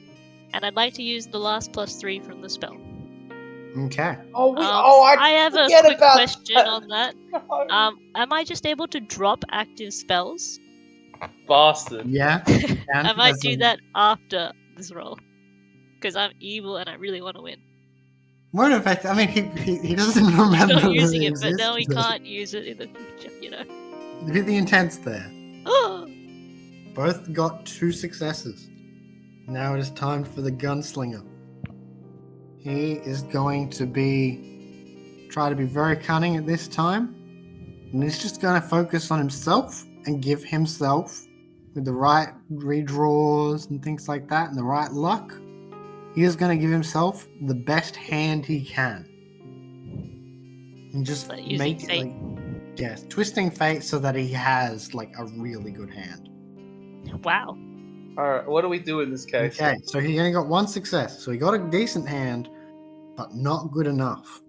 And I'd like to use the last +3 from the spell. Okay. I have a forget quick about question that. on that. Am I just able to drop active spells? Bastard. Yeah. I might do that after this roll, because I'm evil and I really want to win. Won't affect. I mean, he doesn't remember. He's not using that it, but now he existed. can't use it in the future, you know. The intent's there. Oh, Both got 2 successes. Now it is time for the gunslinger. He is going to try to be very cunning at this time. And he's just going to focus on himself and give himself, with the right redraws and things like that, and the right luck, he is going to give himself the best hand he can. And just Like using make it fate. like, yes, twisting fate so that he has like a really good hand. wow. Alright, what do we do in this case? Okay, so he only got 1 success. So he got a decent hand, but not good enough.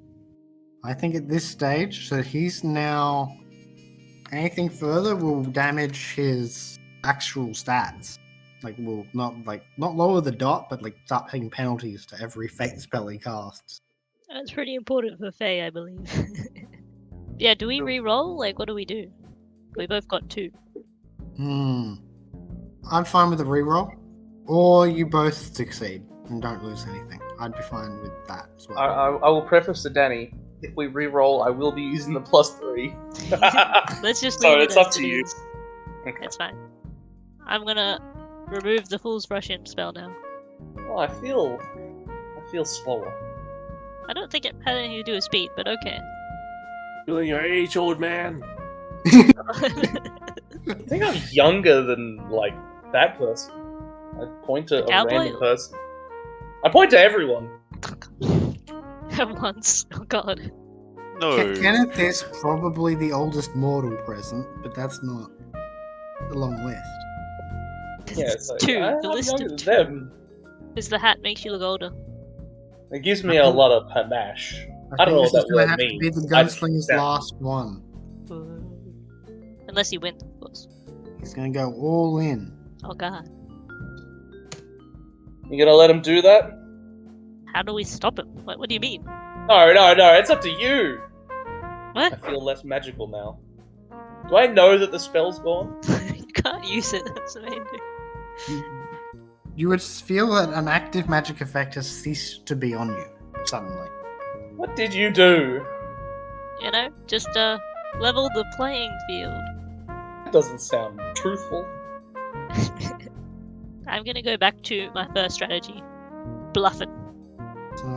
I think at this stage, so he's now anything further will damage his actual stats. Like will not lower the dot, but like start paying penalties to every fate spell he casts. That's pretty important for Faye, I believe. Yeah, do we re-roll? Like, what do we do? We both got 2. I'm fine with the reroll, or you both succeed and don't lose anything. I'd be fine with that as well. I will preface to Danny, if we re-roll, I will be using the +3. Let's just So leave it it's up as to it you. is. Okay. That's fine. I'm gonna remove the Fool's Rush In spell now. Oh, I feel slower. I don't think it had anything to do with speed, but okay. Feeling your age, old man. I think I'm younger than like that person. I point to The a cowboy? random person. I point to everyone. At once. Oh god. No. Kenneth is probably the oldest mortal present, but that's not a long list. Yeah, It's so two. The I'm list younger of than two. them. Because the hat makes you look older. It gives me a lot of panache. I don't know think what this is that gonna word have to be means. the I just gunslinger's that- last one. Unless he wins, of course. He's gonna go all in. Oh god. You gonna let him do that? How do we stop him? What do you mean? No, it's up to you. I What? feel less magical now. Do I know that the spell's gone? You can't use it, that's the main thing. You would feel that an active magic effect has ceased to be on you suddenly. What did you do? You know, just level the playing field. That doesn't sound truthful. I'm gonna go back to my first strategy. Bluffing. So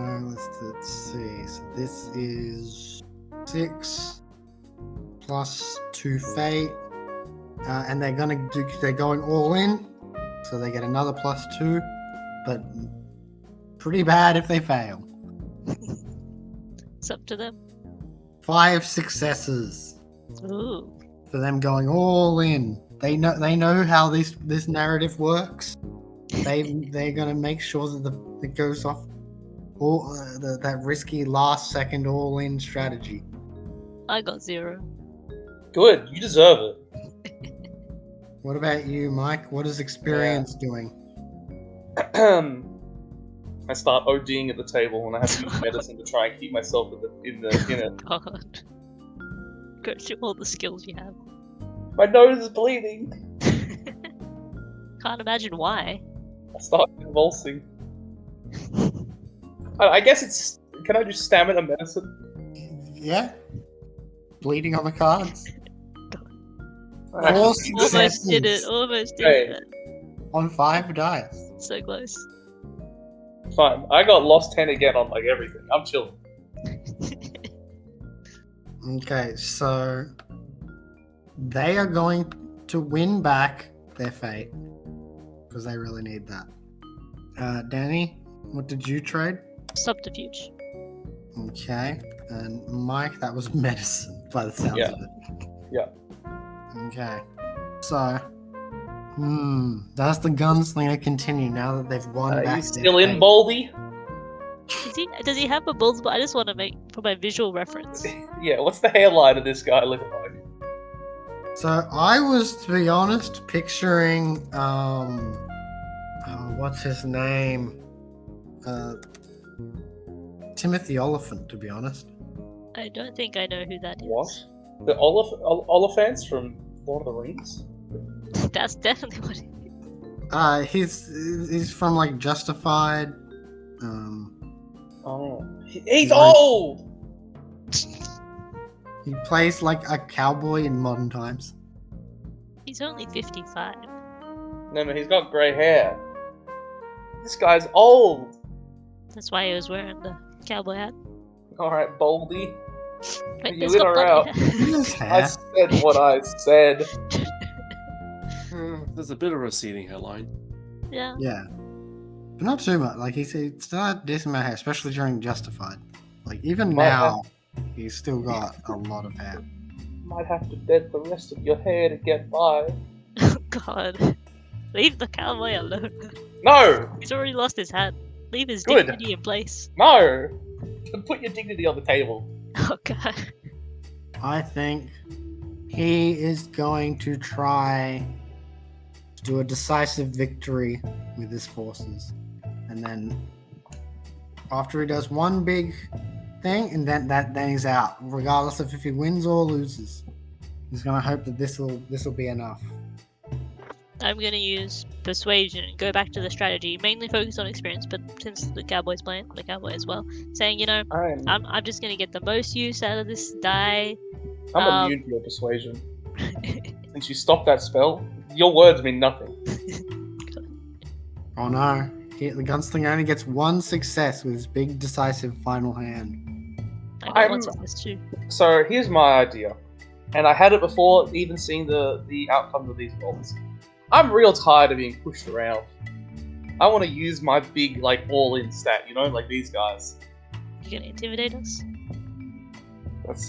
let's see. So this is 6 plus 2 fate, and they're going all in, so they get another +2, but pretty bad if they fail. It's up to them. 5 successes Ooh. for them going all in. They know how this narrative works. They're gonna make sure that it goes off all that risky last second all in strategy. I got 0. Good, you deserve it. What about you, Mike? What is experience doing? I start ODing at the table and I have to use medicine to try and keep myself in it. God. Go through all the skills you have. My nose is bleeding. Can't imagine why. I start convulsing. I guess it's. Can I just stamina medicine? Yeah, bleeding on the cards. I Four have to- Almost did it. successes Almost did Hey. it. on 5 dice. So close. Fine. I got lost 10 again on like everything. I'm chilling. Okay, so they are going to win back their fate because they really need that. Danny, what did you trade? Subterfuge. Okay, and Mike, that was medicine by the sounds Yeah. of it. Yeah. Okay, so does the gunslinger continue now that they've won back You their still in, fate? Baldy? Does he have a bull's butt? I just want to make for my visual reference. Yeah. What's the hairline of this guy looking like? So I was, to be honest, picturing what's his name? Timothy Oliphant, to be honest. I don't think I know who that is. What? The Oliphants from Lord of the Rings? That's definitely what it is. He's from like Justified. Oh. He's Right. old! He plays like a cowboy in modern times. He's only 55. No, he's got grey hair. This guy's old! That's why he was wearing the cowboy hat. Alright, Baldy. Wait, You there's in got or bloody out? hair. His I hair. said what I said. There's a bit of receding hairline. Yeah. Yeah, but not too much. Like he still had a decent amount of hair, especially during Justified. Like even Might now, he's still got a lot of hair. Might have to bed the rest of your hair to get by. Oh god. Leave the cowboy alone. No! He's already lost his hat. Leave his Good. dignity in place. No! Put your dignity on the table. Oh god. I think he is going to try to do a decisive victory with his forces. And then after he does one big thing, and then he's out, regardless of if he wins or loses. He's gonna hope that this will be enough. I'm gonna use persuasion and go back to the strategy, mainly focus on experience, but since the cowboy's playing, the cowboy as well, saying, you know, I'm just gonna get the most use out of this die. I'm immune to your persuasion. Since you stopped that spell, your words mean nothing. Oh no, The gunslinger only gets one success with his big, decisive final hand. I got I'm- one success too. So here's my idea, and I had it before even seeing the outcome of these rolls. I'm real tired of being pushed around. I want to use my big like all-in stat, you know, like these guys. You gonna intimidate us?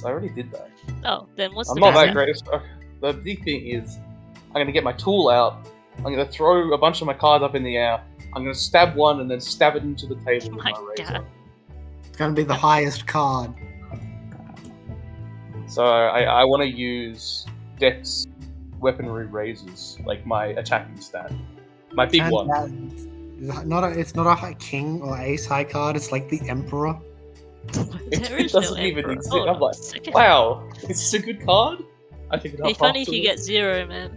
I already did that. Oh, then what's I'm the not best that stat? great. The big thing is, I'm gonna get my tool out. I'm gonna throw a bunch of my cards up in the air. I'm gonna stab one and then stab it into the table with My my razor. God. It's going to be the highest card. So I want to use Dex weaponry razors, like my attacking stat. My big Turns one. out it's not a high king or ace high card. It's like the emperor. There It is no doesn't even emperor. exist. Hold I'm on like, a second. wow, is this a good card? I think It'd be funny if you get 0, man.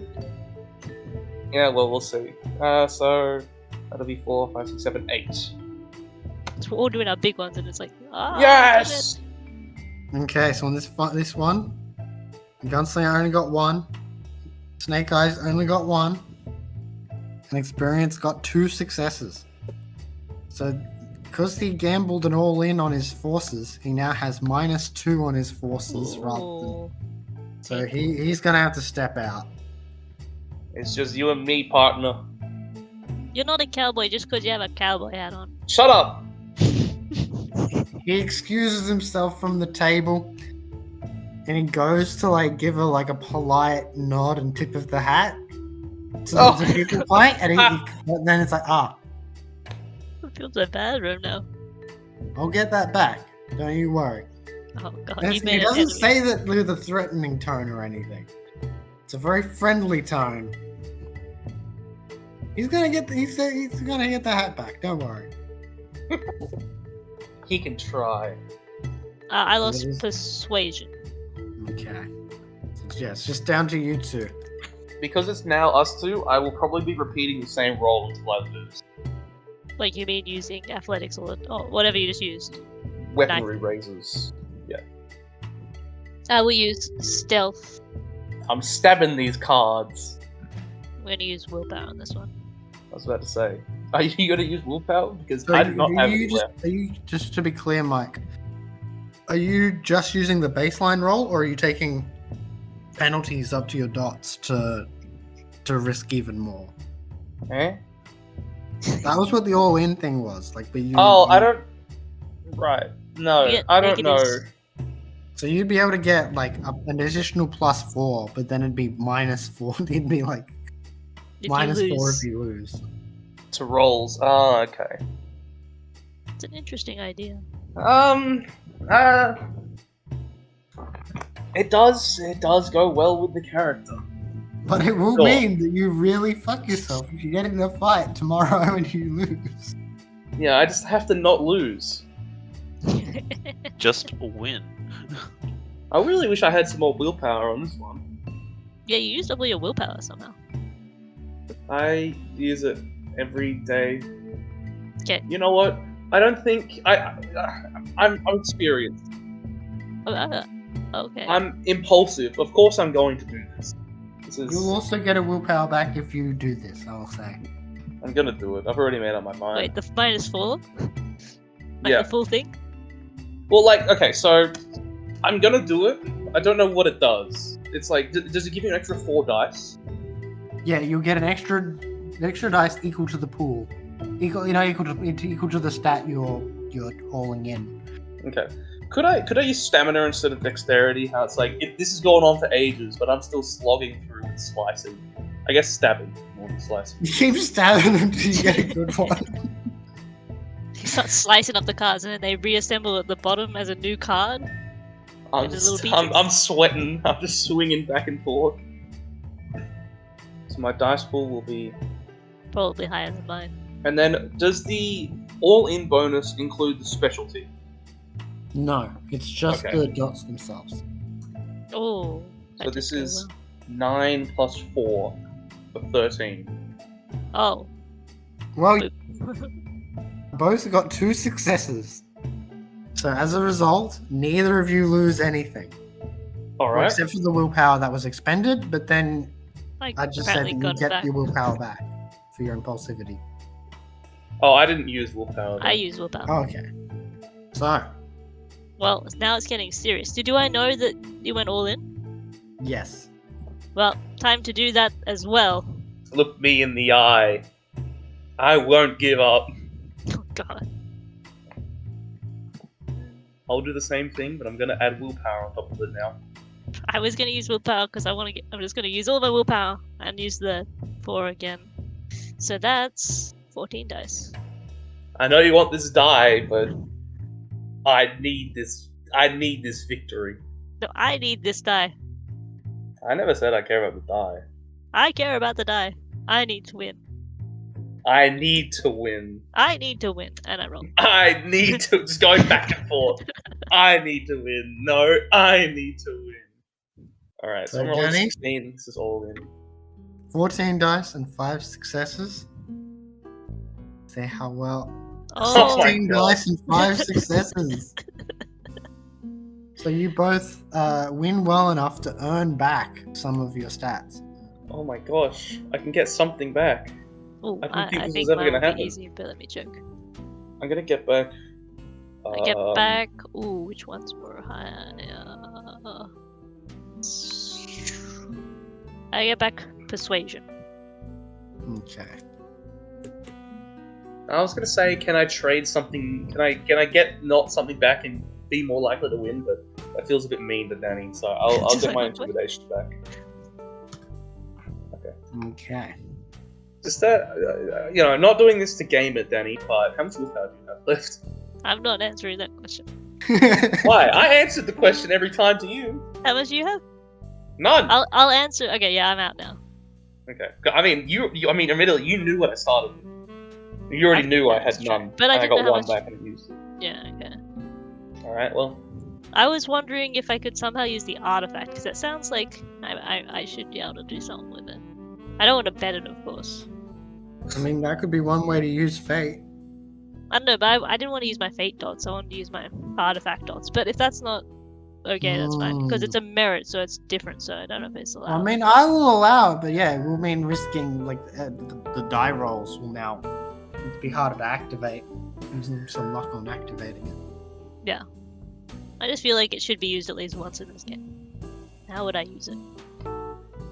Yeah, well, we'll see. So that'll be 4, 5, 6, 7, 8. So we're all doing our big ones, and it's like, Yes. Okay, so on this one, the gunslinger only got 1. Snake Eyes only got 1. And Experience got 2 successes. So because he gambled an all-in on his forces, he now has -2 on his forces rather than. Ooh. So he's gonna have to step out. It's just you and me, partner. You're not a cowboy just because you have a cowboy hat on. Shut up. He excuses himself from the table, and he goes to like give her like a polite nod and tip of the hat to the people playing, and then it's like, I feel so bad right now. I'll get that back. Don't you worry. Oh god, And you he made an doesn't enemy. say that with a threatening tone or anything. It's a very friendly tone. He's gonna get the hat back. Don't worry. He can try. I lost It is- persuasion. Okay. So, yeah, it's just down to you two. Because it's now us two, I will probably be repeating the same roll until I lose. Like you mean using athletics or whatever you just used. Weaponry razors. I will use stealth. I'm stabbing these cards. I'm gonna use willpower on this one. I was about to say. Are you going to use willpower? Because So I do not have you any just, left. are you just to be clear, Mike? Are you just using the baseline roll, or are you taking penalties up to your dots to risk even more? Eh? That was what the all-in thing was. Like, but you. I don't. Right. No, You get I don't know. negatives. So you'd be able to get like an additional +4, but then it'd be -4. It'd be like If -4 you lose. if you lose. To rolls. Oh, okay. It's an interesting idea. It does go well with the character. But it will Sure. mean that you really fuck yourself if you get in a fight tomorrow and you lose. Yeah, I just have to not lose. Just win. I really wish I had some more willpower on this one. Yeah, you used up all your willpower somehow. I use it every day. Okay. You know what? I don't think I'm experienced. Okay. I'm impulsive. Of course, I'm going to do this. This is. You'll also get a willpower back if you do this, I'll say. I'm gonna do it. I've already made up my mind. Wait, the -4? Like Yeah. the full thing? Well, like, okay, so I'm gonna do it. I don't know what it does. It's like, does it give you an extra 4 dice? Yeah, you'll get an extra dice equal to the pool. Equal to the stat you're hauling in. Okay. Could I use stamina instead of dexterity? How it's like this has gone on for ages, but I'm still slogging through and slicing. I guess stabbing more than slicing. You keep stabbing them until you get a good one. You start slicing up the cards and then they reassemble at the bottom as a new card. I'm, With the little just, I'm, pieces. I'm sweating. I'm just swinging back and forth. So my dice pool will be. Probably higher than mine. And then, does the all-in bonus include the specialty? No, it's just Okay. the dots themselves. Oh. So that this didn't go is 9 plus 4 for 13. well. Well, Oh. both got 2 successes. So as a result, neither of you lose anything. All Well, right. except for the willpower that was expended, but then I just said that apparently you got it get back. your willpower back for your impulsivity. Oh, I didn't use willpower. I then. use willpower. Oh, okay. So, Well, now it's getting serious. Do I know that you went all in? yes. Well, time to do that as well. Look me in the eye. I won't give up. Oh god. I'll do the same thing, but I'm gonna add willpower on top of it now. I was gonna use willpower because I'm just gonna use all my willpower and use the 4 again. So that's 14 dice. I know you want this die, but I need this. I need this victory. No, I need this die. I never said I care about the die. I care about the die. I need to win. I need to win. I need to win, and I roll. I need to. Just going back and forth. I need to win. No, I need to win. Alright, so So I'm rolling Danny? 16. This is all in. 14 dice and 5 successes. See how well. Oh, my 16 God. dice and 5 successes. So you both win well enough to earn back some of your stats. Oh my gosh. I can get something back. ooh, I didn't think I this think was ever mine gonna will be happen. easy, but let me check. I'm gonna get back. I get back. Ooh, which one's more high? I get back persuasion. Okay. I was gonna say, can I trade something? Can I get not something back and be more likely to win? But that feels a bit mean to Danny, so I'll Just get my like, what? intimidation back. Okay. Just that, not doing this to game it, Danny. But how much willpower do you have left? I'm not answering that question. Why? I answered the question every time to you. How much do you have? None. I'll answer. Okay, yeah, I'm out now. Okay. I mean, admittedly, you knew what I started with. You already knew I had That's true. none. But I and didn't got know how one much- back and used it. Yeah, okay. Alright, well. I was wondering if I could somehow use the artifact, because it sounds like I should be able to do something with it. I don't want to bet it, of course. I mean, that could be one way to use fate. I don't know, but I didn't want to use my fate dots. I wanted to use my artifact dots. But if that's not okay, that's fine, because it's a merit, so it's different. So I don't know if it's allowed. I mean, I will allow it, but yeah, it will mean risking, like, the die rolls will now be harder to activate. Using some luck on activating it. I just feel like it should be used at least once in this game. How would I use it?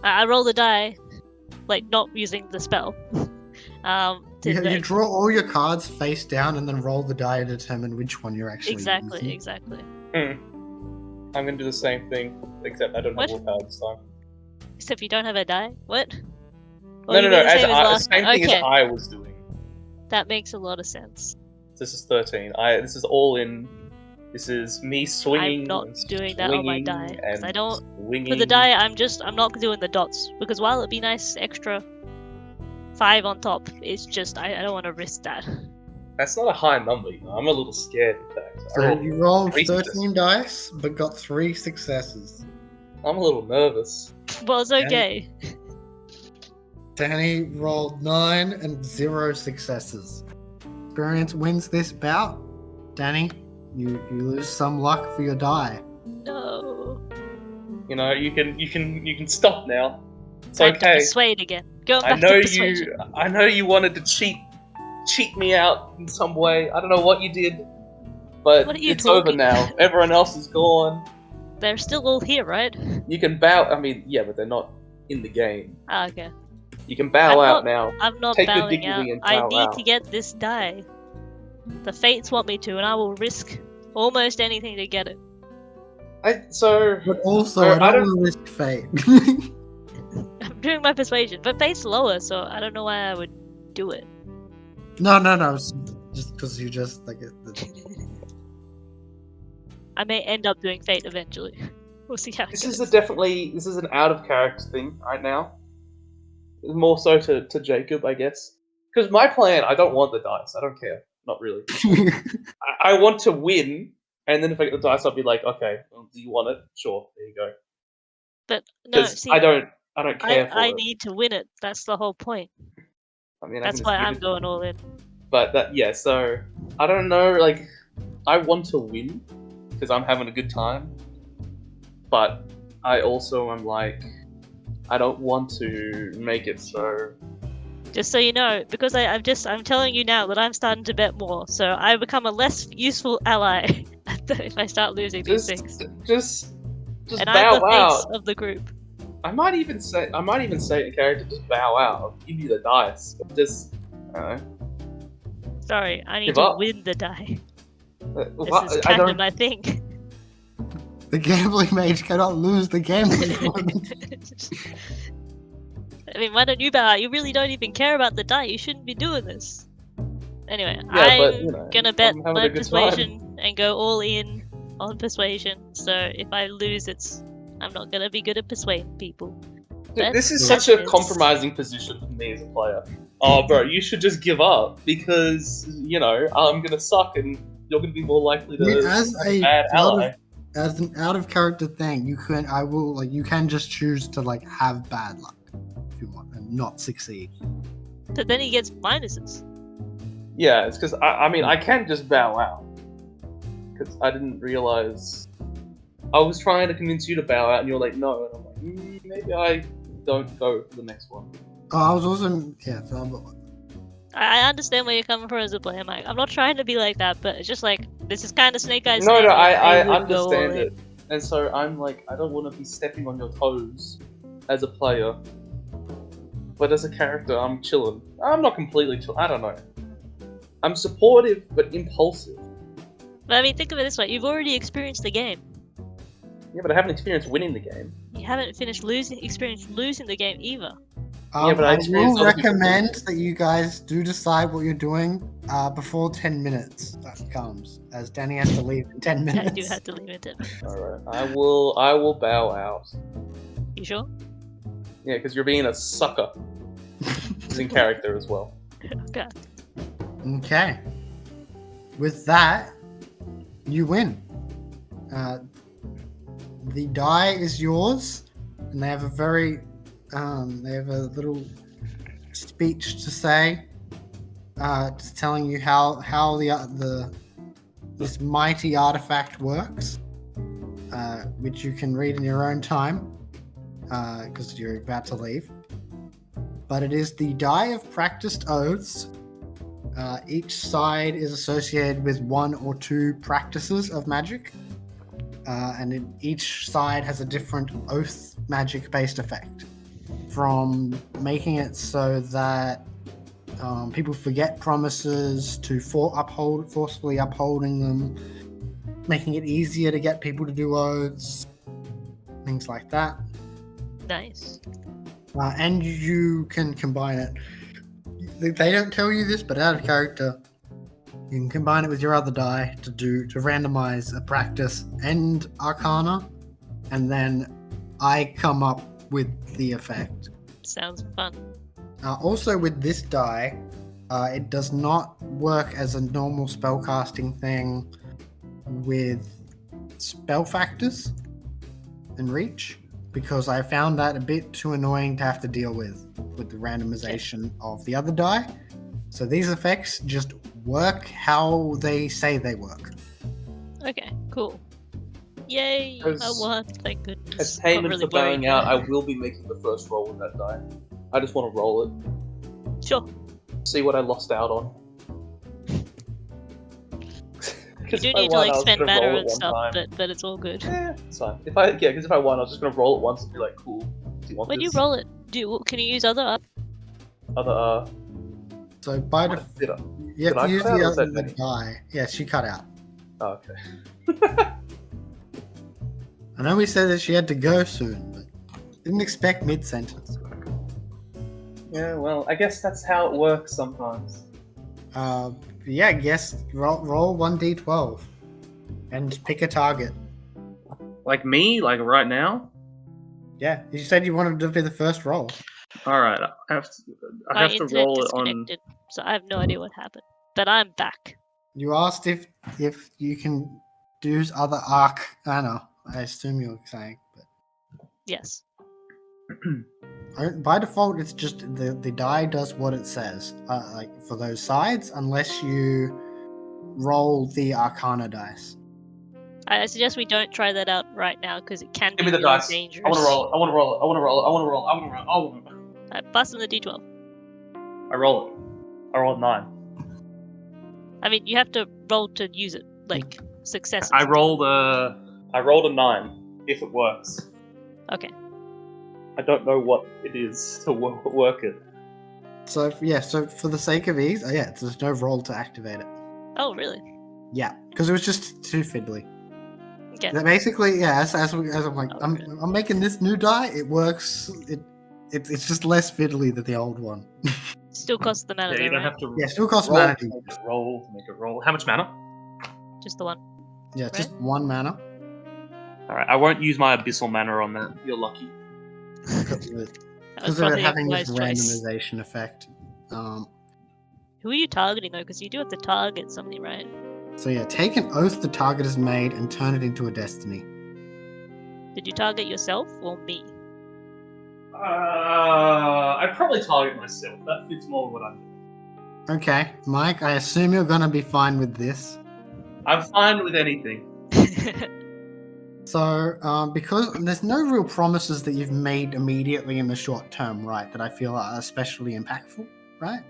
I roll the die, like not using the spell. You draw all your cards face down and then roll the die to determine which one you're actually Exactly, using. exactly. I'm gonna do the same thing, except I don't What? have willpower this time. Except you don't have a die? What? Or No, you no, mean the as same last same time? thing Okay, as I was doing. that makes a lot of sense. This is 13. This is all in. This is me swinging. I'm not and doing that on my swinging die, 'cause I and don't- swinging. For the die, I'm not doing the dots, because while it'd be nice extra 5 on top, it's just, I don't want to risk that. That's not a high number, you know. I'm a little scared, in fact. So you rolled 3 13 dice, but got 3 successes. I'm a little nervous. Well, it's okay. Danny rolled 9 and 0 successes. Experience wins this bout. Danny, you lose some luck for your die. No. You know, you can stop now. It's Time to okay. persuade again. Going I back know to persuasion. I know you wanted to cheat me out in some way. I don't know what you did, but What are you it's over talking now. about? Everyone else is gone. They're still all here, right? You can bow. I mean, yeah, but they're not in the game. Ah, okay. You can bow I'm out now. I'm not Take your bowing out. dignity and I bow need out. to get this die. The fates want me to, and I will risk almost anything to get it. But also, Or I don't want to risk fate. I'm doing my persuasion, but fate's lower, so I don't know why I would do it. no. It's just because you just like it. I may end up doing fate eventually. We'll see how it This goes. is an out of character thing right now. More so to Jacob, I guess. Because my plan, I don't want the dice. I don't care. Not really. I want to win, and then if I get the dice, I'll be like, okay, well, do you want it? Sure, there you go. But no, Because see, I don't care for I it. need to win it. That's the whole point. I mean, That's I can why just I'm give it- going all in. But so I don't know. Like, I want to win because I'm having a good time, but I also am like, I don't want to make it so Just so you know, because I'm telling you now that I'm starting to bet more, so I become a less useful ally if I start losing these things. Just And I'm the bow face out. of the group. I might even say to character, just bow out. I'll give you the dice. But just, I don't know. Sorry, I need Give to up. win the die. This What? is I kind of don't. my thing. The gambling mage cannot lose the gambling tournament. I mean, why don't you bow out? You really don't even care about the die. You shouldn't be doing this. Anyway, Yeah, but, I'm you know, gonna bet I'm having my a good persuasion and go all in on persuasion. So if I lose, I'm not gonna be good at persuading people. But This is that such a is- compromising position for me as a player. Oh, bro, you should just give up because I'm gonna suck and you're gonna be more likely to I mean, as have a a bad ally. as an out of character thing, you can just choose to have bad luck if you want and not succeed. But then he gets minuses. Yeah, it's because I can just bow out because I didn't realize. I was trying to convince you to bow out, and you're like, no, and I'm like, maybe I don't go for the next one. Oh, I was also so I understand where you're coming from as a player, Mike. I'm not trying to be like that, but it's just like this is kind of Snake Eyes. No, thing, no, like, I would go all understand in. it, and so I'm like, I don't want to be stepping on your toes as a player, but as a character, I'm chilling. I'm not completely chill. I don't know. I'm supportive but impulsive. But I mean, think of it this way: you've already experienced the game. Yeah, but I haven't experienced winning the game. You haven't experienced losing the game either. Yeah, but I I experienced will other people- recommend that you guys do decide what you're doing before 10 minutes comes, as Danny has to leave in 10 minutes. I do have to leave it. All right, I will bow out. You sure? Yeah, because you're being a sucker. It's in character as well. Okay. Okay. With that, you win. The die is yours, and they have a little speech to say, just telling you how this mighty artifact works, which you can read in your own time, because you're about to leave. But it is the die of practiced oaths. Each side is associated with one or two practices of magic, and each side has a different oath magic-based effect. From making it so that people forget promises to forcefully upholding them, making it easier to get people to do oaths, things like that. Nice. And you can combine it. They don't tell you this, but out of character, you can combine it with your other die to randomize a practice and arcana, and then I come up with the effect. Sounds fun. Also, with this die, it does not work as a normal spellcasting thing with spell factors and reach, because I found that a bit too annoying to have to deal with the randomization of the other die. So these effects just work how they say they work. Okay, cool. Yay! I As- won. Thank goodness. As Not payment really for bowing worried out, now. I will be making the first roll with that die. I just want to roll it, Sure. see what I lost out on. You do need to like spend mana and stuff, but it's all good. Yeah, it's fine. Because if I won, I was just gonna roll it once and be like, cool. Do you want When you this? roll it, can you use other up? Other So by what default, did I? you have did I to use cut out, the or was other that me? die. Yeah, she cut out. Oh, okay. I know we said that she had to go soon, but didn't expect mid-sentence. Yeah, well, I guess that's how it works sometimes. Yeah, I guess roll 1d12 and pick a target. Like me, like right now. Yeah, you said you wanted to be the first roll. All right, I have to My roll internet it on. disconnected, so I have no idea what happened. But I'm back. You asked if you can do other arcana. I assume you're saying, but Yes. by default, it's just the die does what it says. Like for those sides, unless you roll the arcana dice. I suggest we don't try that out right now because it can Give be me the really dice. dangerous. I want to roll it. I want to roll it. I want to roll it. I want to roll it. I want to roll it. Alright, bust on the d12. I roll it. I rolled 9. I mean, you have to roll to use it, like successes. I rolled a 9. If it works. Okay. I don't know what it is to work it. So for the sake of ease, there's no roll to activate it. Oh, really? Yeah, because it was just too fiddly. Okay. That basically, as I'm like, Okay. I'm making this new die. It works. It's just less fiddly than the old one. Still costs the mana, Yeah, though, you don't right? have to Yeah, still costs roll mana. to make it roll. How much mana? Just the one. Yeah, it's just one mana. Alright, I won't use my abyssal mana on that. You're lucky. That was Because of it probably a having this wise choice. randomization effect. Who are you targeting, though? Because you do have to target something, right? So yeah, take an oath the target has made and turn it into a destiny. Did you target yourself or me? I'd probably target myself. That fits more with what I'm doing. Okay, Mike, I assume you're gonna be fine with this. I'm fine with anything. So, because there's no real promises that you've made immediately in the short term, right, that I feel are especially impactful, right?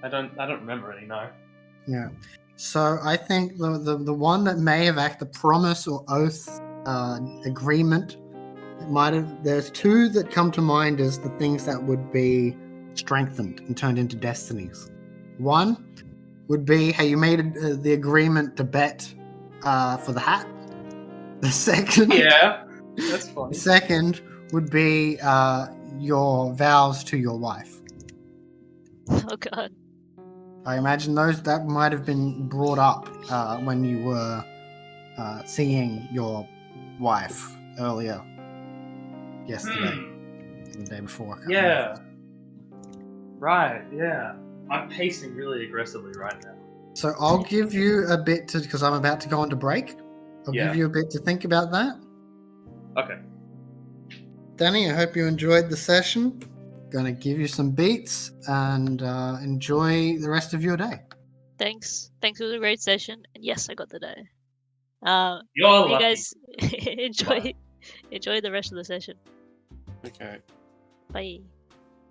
I don't remember any, no. Yeah. So I think the one that may have acted, the promise or oath agreement, there's two that come to mind as the things that would be strengthened and turned into destinies. One would be how you made the agreement to bet for the hat. The second, Yeah, that's the funny. second would be your vows to your wife. Oh, God. I imagine that might have been brought up when you were seeing your wife earlier yesterday, or the day before. I can't remember. Yeah. Right, yeah. I'm pacing really aggressively right now. So I'll give you a bit because I'm about to go on to break. I'll Yeah. give you a bit to think about that. Okay. Danny, I hope you enjoyed the session. Gonna give you some beats and enjoy the rest of your day. Thanks. Thanks for the great session. And yes, I got the day. You're You lucky. guys enjoy the rest of the session. Okay. Bye.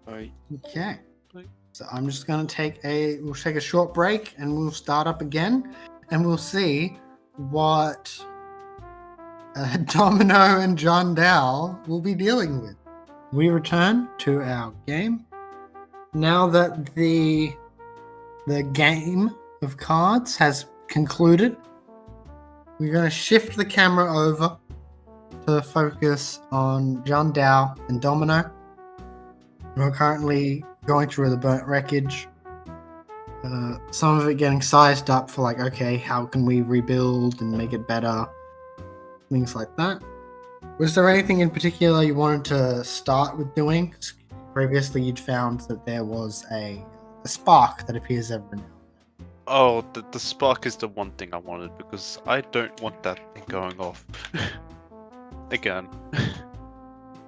Bye. Okay. Bye. So I'm just gonna we'll take a short break and we'll start up again and we'll see what Domino and John Dow will be dealing with. We return to our game. Now that the game of cards has concluded, we're going to shift the camera over to focus on John Dow and Domino. We're currently going through the burnt wreckage. Some of it getting sized up for okay, how can we rebuild and make it better? Things like that. Was there anything in particular you wanted to start with doing? 'Cause previously you'd found that there was a spark that appears every now and then. Oh, the spark is the one thing I wanted because I don't want that thing going off again.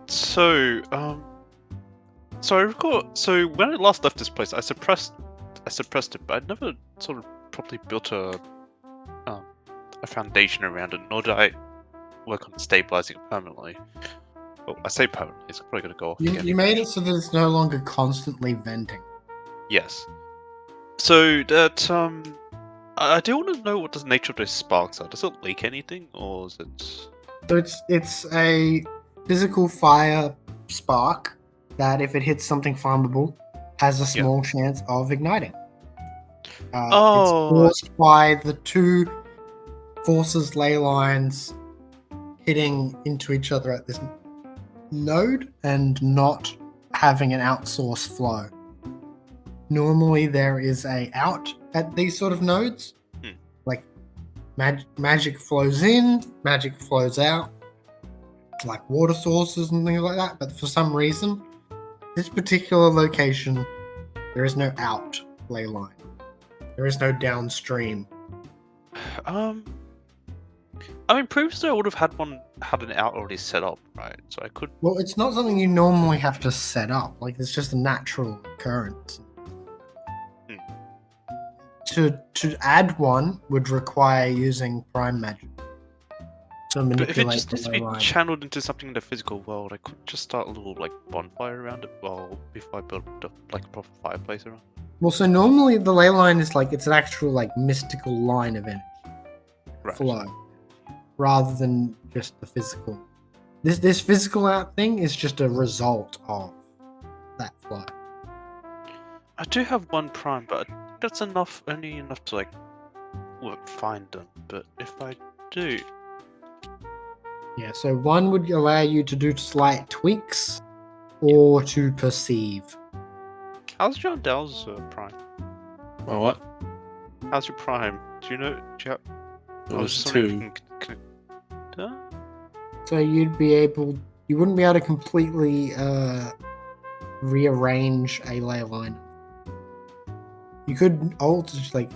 So I recall. So when I last left this place, I suppressed it, but I'd never sort of properly built a foundation around it, nor did I work on stabilizing it permanently. Well, I say permanently, it's probably going to go off again. You made it so that it's no longer constantly venting. Yes. So that I do want to know what the nature of those sparks are. Does it leak anything, or is it? So it's a physical fire spark that, if it hits something flammable, has a small chance of igniting. It's caused by the two forces ley lines hitting into each other at this node and not having an outsource flow. Normally there is a out at these sort of nodes. Like magic flows in, magic flows out, like water sources and things like that. But for some reason, this particular location, there is no out ley line. There is no downstream. I mean, previously I would have had an out already set up, right? So I could. Well, it's not something you normally have to set up. Like, it's just a natural occurrence. To add one would require using prime magic. to But if it manipulate just the needs to ley be line. channeled into something in the physical world, I could just start a little like bonfire around it. Well, before I build like a proper fireplace around. Well, so normally the ley line is like it's an actual like mystical line of energy Right. flow, rather than just the physical. This physical out thing is just a result of that flow. I do have one prime, but that's enough, only enough to like find them. But if I do, Yeah, so one would allow you to do slight tweaks or to perceive. how's John Dell's prime? Well, what? How's your prime? Do you know? Do you have, It I was was just wondering if two. you can. So you wouldn't be able to completely rearrange a ley line. You could alter, just like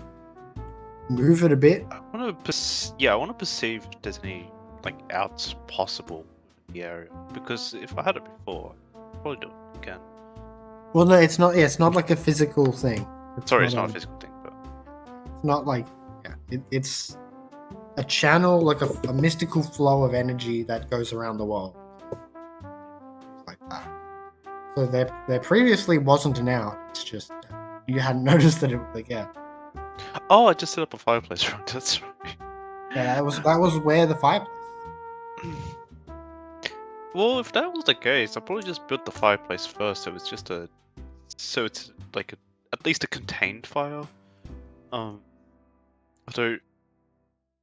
move it a bit. I want to I want to perceive if there's any like outs possible in the area, because if I had it before, I'd probably do it again. Well, no, it's not. Yeah, it's not like a physical thing. Sorry, it's not a physical thing, but It's not like it's a channel, like a mystical flow of energy that goes around the world, like that. So there previously wasn't an out. It's just you hadn't noticed that it was like oh, I just set up a fireplace around it. That's right. yeah, that was where the fireplace. Well, if that was the case, I'd probably just build the fireplace first, so it's like at least a contained fire. Although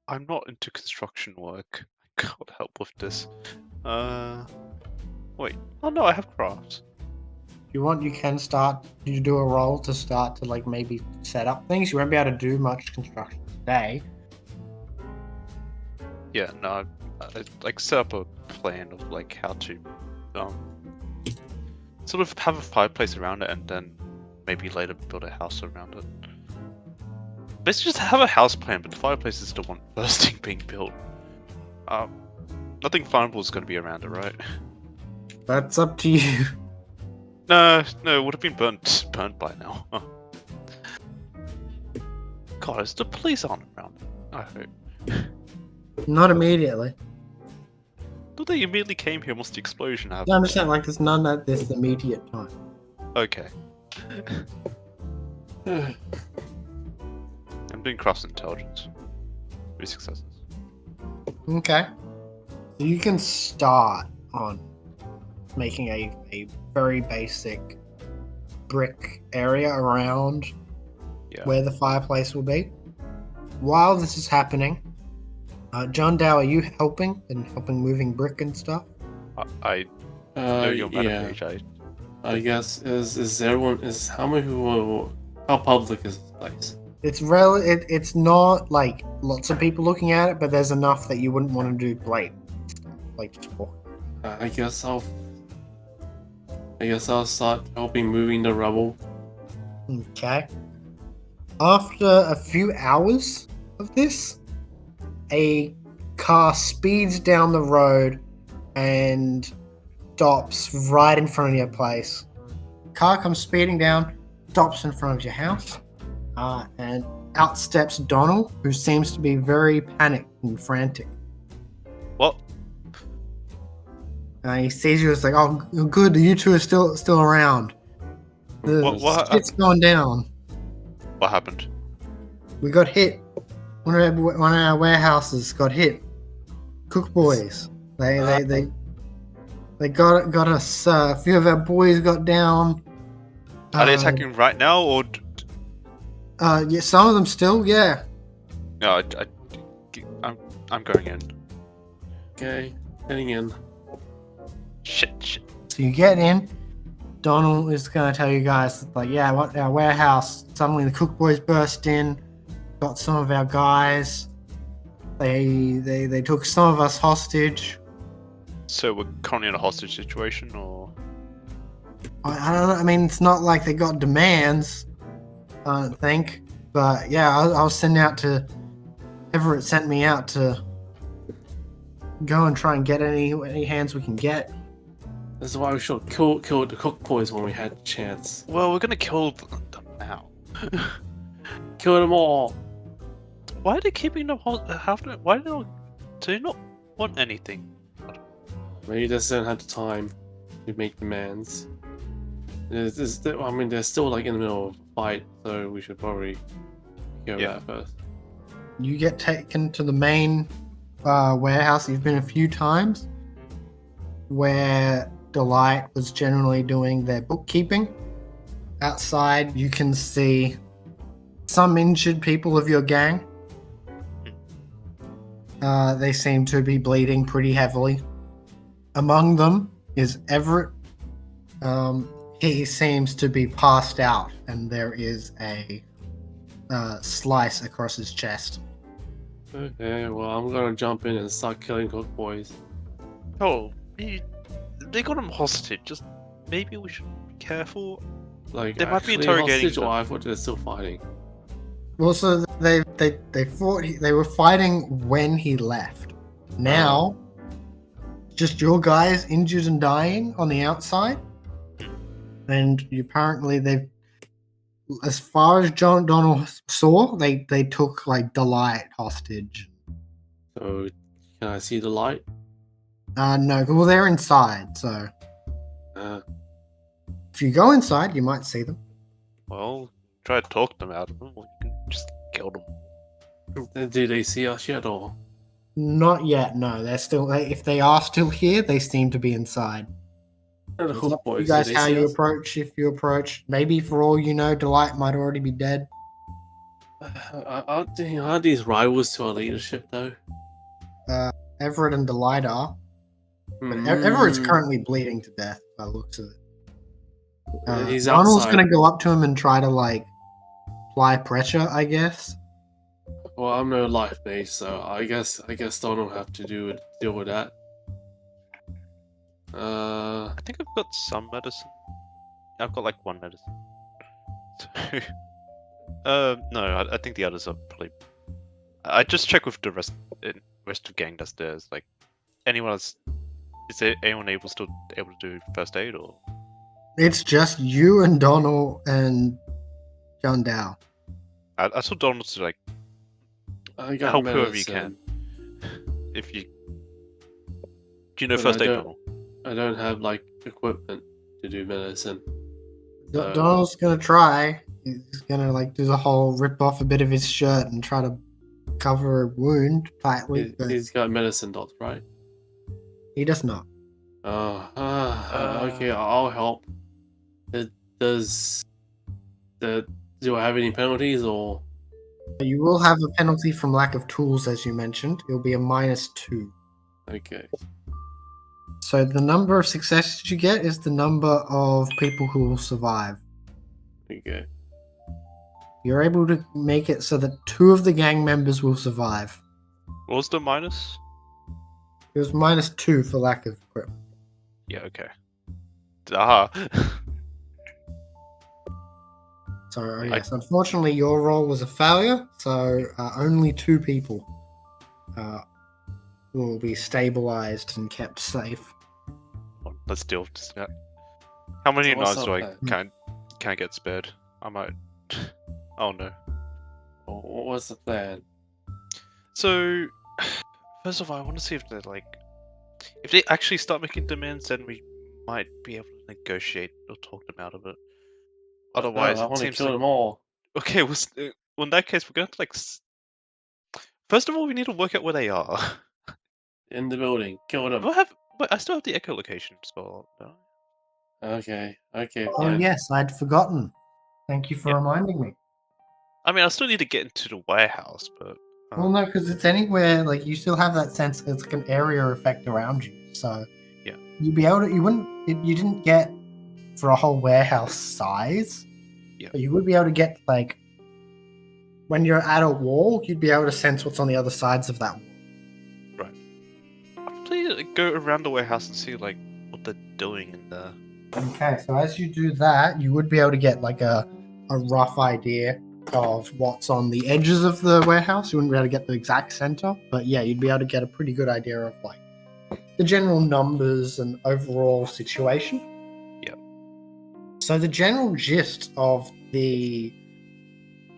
I'm not into construction work. I can't help with this. Wait. Oh no, I have crafts. If you want, you can start. You do a roll to start to like maybe set up things. You won't be able to do much construction today. Yeah, no, I like set up a plan of like how to sort of have a fireplace around it, and then maybe later build a house around it. Basically, just have a house plan, but the fireplace is the one first thing being built. Nothing farmable is going to be around it, right? That's up to you. No, it would have been burnt by now. God, is the police on around it? I hope. Not immediately. Thought they immediately came here once the explosion happened. No, I'm just saying, like, there's none at this immediate time. Okay. I'm doing cross intelligence. 3 successes. Okay. So you can start on making a very basic brick area around where the fireplace will be. While this is happening, John Dow, are you helping moving brick and stuff? I know your yeah. page. I guess is everyone how public is this place? It's not like lots of people looking at it, but there's enough that you wouldn't want to do blatant stuff, like just walk. I guess I'll start helping moving the rubble. Okay. After a few hours of this, a car speeds down the road and stops right in front of your place. Car comes speeding down, stops in front of your house, and out steps Donald, who seems to be very panicked and frantic. What? He sees you. It's like, oh, good, you two are still around. The shit's going down. What happened? We got hit. One of our warehouses got hit. Cook boys. They got us. A few of our boys got down. Are they attacking right now, or? Yeah, some of them still. Yeah. No, I'm going in. Okay, heading in. Shit. So you get in. Donald is gonna tell you guys, like, yeah, what our warehouse. Suddenly the Cook boys burst in, got some of our guys. They took some of us hostage. So we're currently in a hostage situation, or? I don't know. I mean, it's not like they got demands. I don't think. But yeah, I was sent out to. Everett sent me out to go and try and get any hands we can get. This is why we should kill the Cook boys when we had a chance. Well, we're gonna kill them now. Kill them all. Why are they keeping them? Why do they not? want anything. Maybe they just don't have the time to make demands. I mean, they're still like in the middle of a fight, so we should probably go with that first. You get taken to the main warehouse. You've been a few times, where Delight was generally doing their bookkeeping. Outside, you can see some injured people of your gang. They seem to be bleeding pretty heavily. Among them is Everett. He seems to be passed out, and there is a slice across his chest. Okay, well, I'm gonna jump in and start killing cook boys. Oh, they got him hostage. Just maybe we should be careful. Like, They might be actually interrogating hostage, or them. I thought they're still fighting. Well, so they fought. They were fighting when he left. Now, just your guys injured and dying on the outside, and apparently they've, as far as John Donald saw, they took like Delight hostage. So, can I see the light? No, well they're inside, so Uh, if you go inside, you might see them. Well, try to talk them out of them, or you can just kill them. do they see us yet, or? Not yet. No, they're still. If they are still here, they seem to be inside. The It's cook up to boys, you guys do they how see you us? approach. If you approach, maybe for all you know, Delight might already be dead. Are these rivals to our leadership, though? Everett and Delight are, but Hmm. Everett's currently bleeding to death by the looks of it. He's Donald's outside. gonna go up to him and try to like apply pressure, I guess. Well, I'm no life mage, so I guess Donald will have to deal with that. I think I've got some medicine. I've got like one medicine. So, no, I think the others are probably. I just check with the rest of gang downstairs. Like, anyone else? Is there anyone able to do first aid or? It's just you and Donald and John Dow. I saw Donald to like I got help medicine. whoever you can. If you do, you know But first I aid, don't- Donald? I don't have like equipment to do medicine. Donald's gonna try. He's gonna like do the whole rip off a bit of his shirt and try to cover a wound tightly, but He's got medicine dots, right? he does not. Okay, I'll help. Do I have any penalties, or? You will have a penalty from lack of tools, as you mentioned. It'll be a -2. Okay. So the number of successes you get is the number of people who will survive. Okay. You're able to make it so that 2 of the gang members will survive. What was the minus? It was -2 for lack of equipment. Yeah, okay. Aha. So yes, unfortunately your roll was a failure, so only 2 people will be stabilized and kept safe. Let's deal with this. How many So what's knives do up I can I get spared? I might. Oh no. What's the plan? So, first of all, I want to see if they're like, if they actually start making demands, then we might be able to negotiate or talk them out of it. Otherwise, No, I it want to seems kill like them all. okay. Well, in that case, we're going to like. First of all, we need to work out where they are. In the building. Kill them. But I still have the echolocation spell. No? Okay. Okay. Oh Fine. yes, I'd forgotten. Thank you for Yeah. reminding me. I mean, I still need to get into the warehouse, but. Well, no, because it's anywhere. Like you still have that sense. It's like an area effect around you. So Yeah. you'd be able to. You wouldn't. You didn't get for a whole warehouse size. Yeah. But you would be able to get like when you're at a wall, you'd be able to sense what's on the other sides of that wall. Right. I'll probably go around the warehouse and see like what they're doing in there. Okay, so as you do that, you would be able to get like a rough idea of what's on the edges of the warehouse. You wouldn't be able to get the exact center, but yeah, you'd be able to get a pretty good idea of like the general numbers and overall situation. Yep. So the general gist of the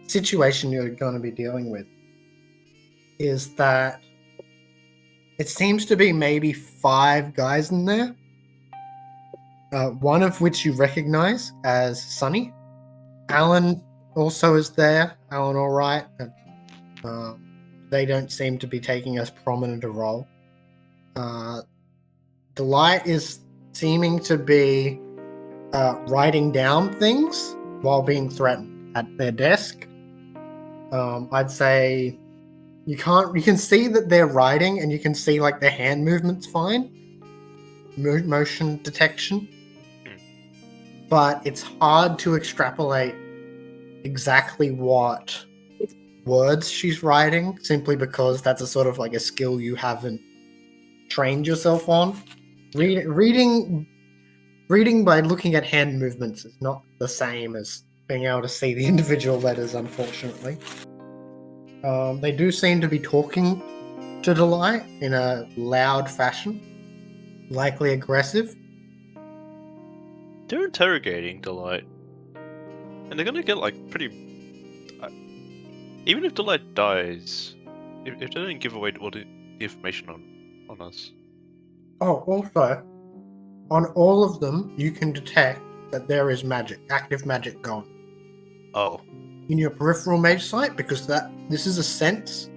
situation you're going to be dealing with is that It seems to be maybe 5 guys in there. One of which you recognize as Sonny. Alan also is there. Alan, all right. They don't seem to be taking as prominent a role. Delight is seeming to be writing down things while being threatened at their desk. I'd say you can see that they're writing, and you can see like their hand movements fine, motion detection, but it's hard to extrapolate exactly what words she's writing, simply because that's a sort of like a skill you haven't trained yourself on. Reading by looking at hand movements is not the same as being able to see the individual letters, unfortunately. They do seem to be talking to Delight in a loud fashion, likely aggressive. They're interrogating Delight, and they're gonna get like pretty. Even if Delight dies, if they don't give away all the information on us. Oh, also, on all of them, you can detect that there is magic, active magic going Oh. in your peripheral mage sight, because this is a sense.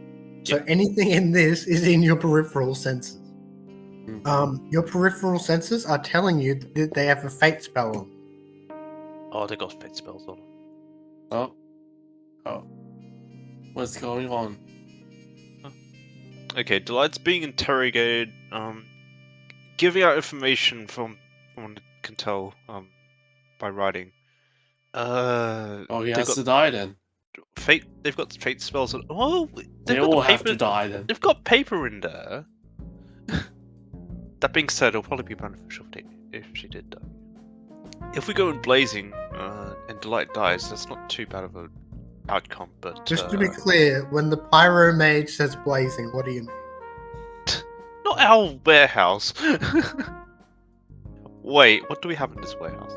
So Yep. anything in this is in your peripheral senses. Mhm. Your peripheral senses are telling you that they have a fate spell on. Oh, they got fate spells on them. Oh. What's going on? Okay, Delight's being interrogated, giving out information from what I can tell, by writing. Oh, he they has got to die then. they've got fate spells on. Oh, They they've got all the have to paper. die then. They've got paper in there. That being said, it'll probably be beneficial if she did die. If we go in blazing, and Delight dies, that's not too bad of an outcome, but... Just to be clear, when the pyro mage says blazing, what do you mean? Not our warehouse! Wait, what do we have in this warehouse?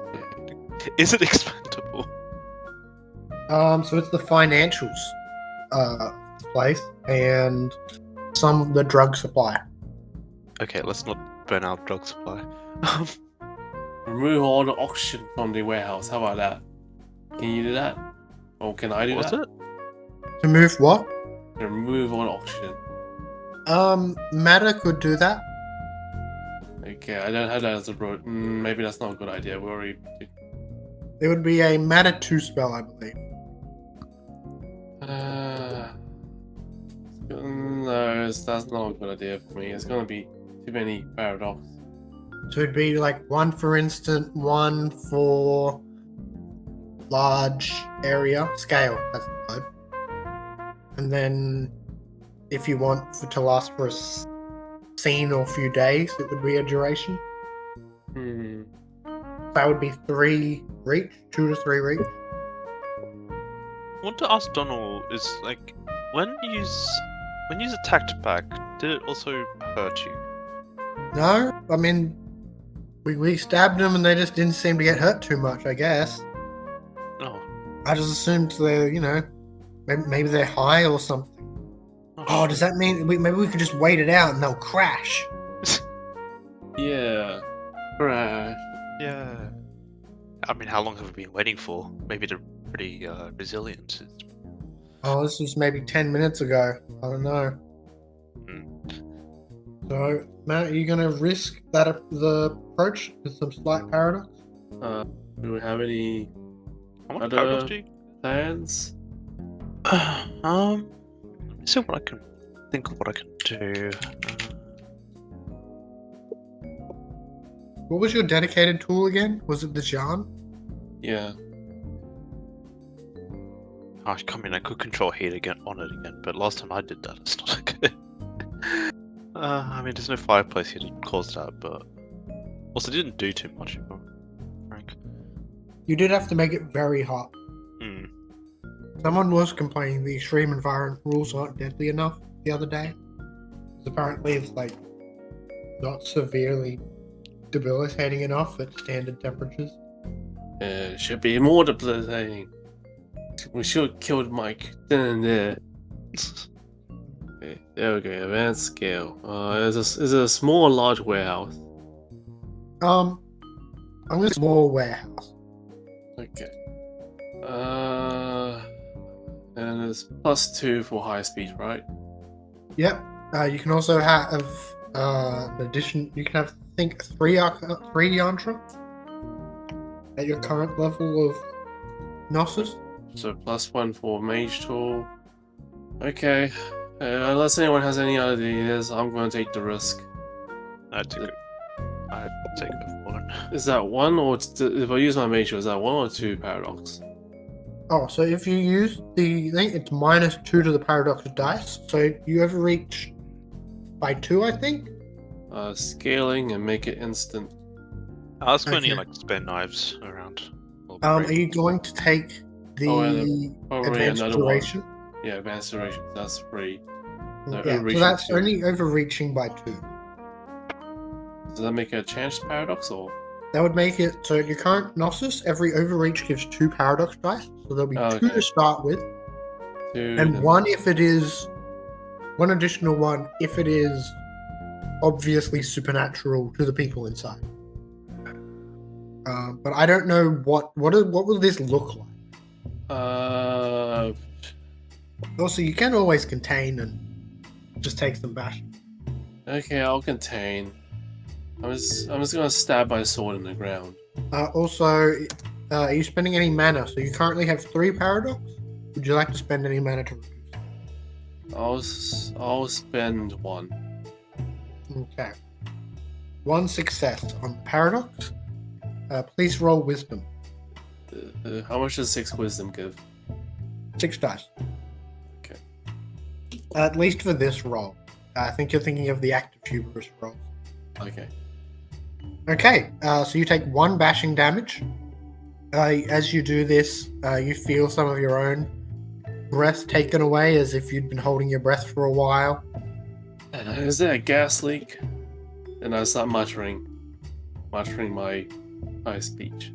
Is it expendable? So it's the financials place and some of the drug supply. Okay, let's not burn our drug supply. Remove all the oxygen from the warehouse. How about that? Can you do that? Or can I do What's that? it? To move what? Remove all the oxygen. Matter could do that. Okay, I don't have that as a road. Maybe that's not a good idea. We already. It would be a Matter 2 spell, I believe. No, that's not a good idea for me. It's gonna be too many paradox. So it'd be like one for instant, one for large area scale. That's the word. And then, if you want to last for a scene or few days, it would be a duration. That would be 3 reach, 2 to 3 reach. I want to ask Donald, is like, when you attacked back, did it also hurt you? No, I mean, we stabbed them and they just didn't seem to get hurt too much, I guess. Oh. I just assumed they're, maybe they're high or something. Oh, does that mean maybe we could just wait it out and they'll crash? Yeah. Crash. Yeah. I mean, how long have we been waiting for? Maybe they're pretty resilient. Oh, this was maybe 10 minutes ago. I don't know. So, Matt, are you going to risk the approach with some slight paradox? Do we have any How much Other- paradox do you? plans? Let me see what I can think of what I can do. What was your dedicated tool again? Was it the Jan? Yeah. I mean, I could control heat again on it again, but last time I did that, it's not good. I mean, there's no fireplace here to cause that, but also didn't do too much, Frank. You did have to make it very hot. Someone was complaining the extreme environment rules aren't deadly enough the other day. Because apparently it's like not severely debilitating enough at standard temperatures. It should be more debilitating. We should have killed Mike then and there. Okay, there we go. Advanced scale. Is it a small or large warehouse? I'm a small warehouse. Okay. And it's +2 for high speed, right? Yep. You can also have in addition. You can have I think three yantra at your current level of Gnosis. So +1 for mage tool. Okay. Unless anyone has any ideas, I'm going to take the risk. I'd take it for one. Is that 1 or if I use my mage tool, is that 1 or 2 paradox? Oh, so if you use I think it's -2 to the paradox dice. So you overreach by 2, I think. Scaling and make it instant. I was going to Okay. like spare knives around. Are you going to take the Probably advanced another one. duration? Yeah, advanced duration. That's 3. No, Yeah, so overreaching that's 2. only overreaching by 2. Does that make it a chance paradox or? That would make it so your current Gnosis, every overreach gives 2 paradox dice. So there'll be 2 Okay. to start with, 2 and 1 if it is one additional 1 if it is obviously supernatural to the people inside. But I don't know what will this look like. Also, you can always contain and just take some bash. Okay, I'll contain. I'm just gonna stab my sword in the ground. Also, are you spending any mana? So you currently have 3 paradox. Would you like to spend any mana to reduce? I'll spend 1. Okay. 1 success on the paradox. Please roll wisdom. How much does 6 wisdom give? 6 dice. Okay. At least for this roll. I think you're thinking of the active hubris roll. Okay. Okay, so you take 1 bashing damage. As you do this, you feel some of your own breath taken away as if you'd been holding your breath for a while. Is there a gas leak? And I start muttering my speech.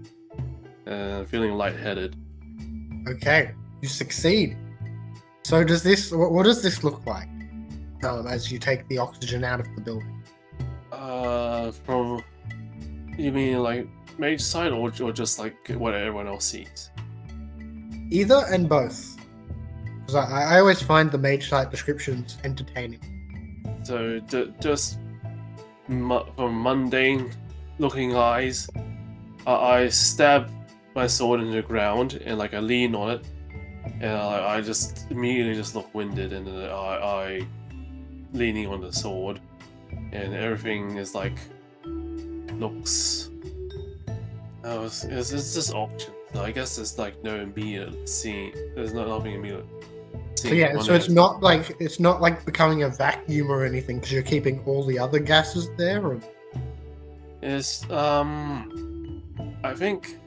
Feeling lightheaded. Okay, you succeed. So does this? What does this look like? As you take the oxygen out of the building. From you mean like mage side or just like what everyone else sees? Either and both. Because I always find the mage site descriptions entertaining. So just from mundane looking eyes, I stab my sword into the ground and like I lean on it, and I just immediately just look winded, and then I leaning on the sword, and everything is like looks. It's just options. So I guess there's like no immediate scene. There's nothing immediate. So yeah, so it's not like becoming a vacuum or anything because you're keeping all the other gases there. Or... It's I think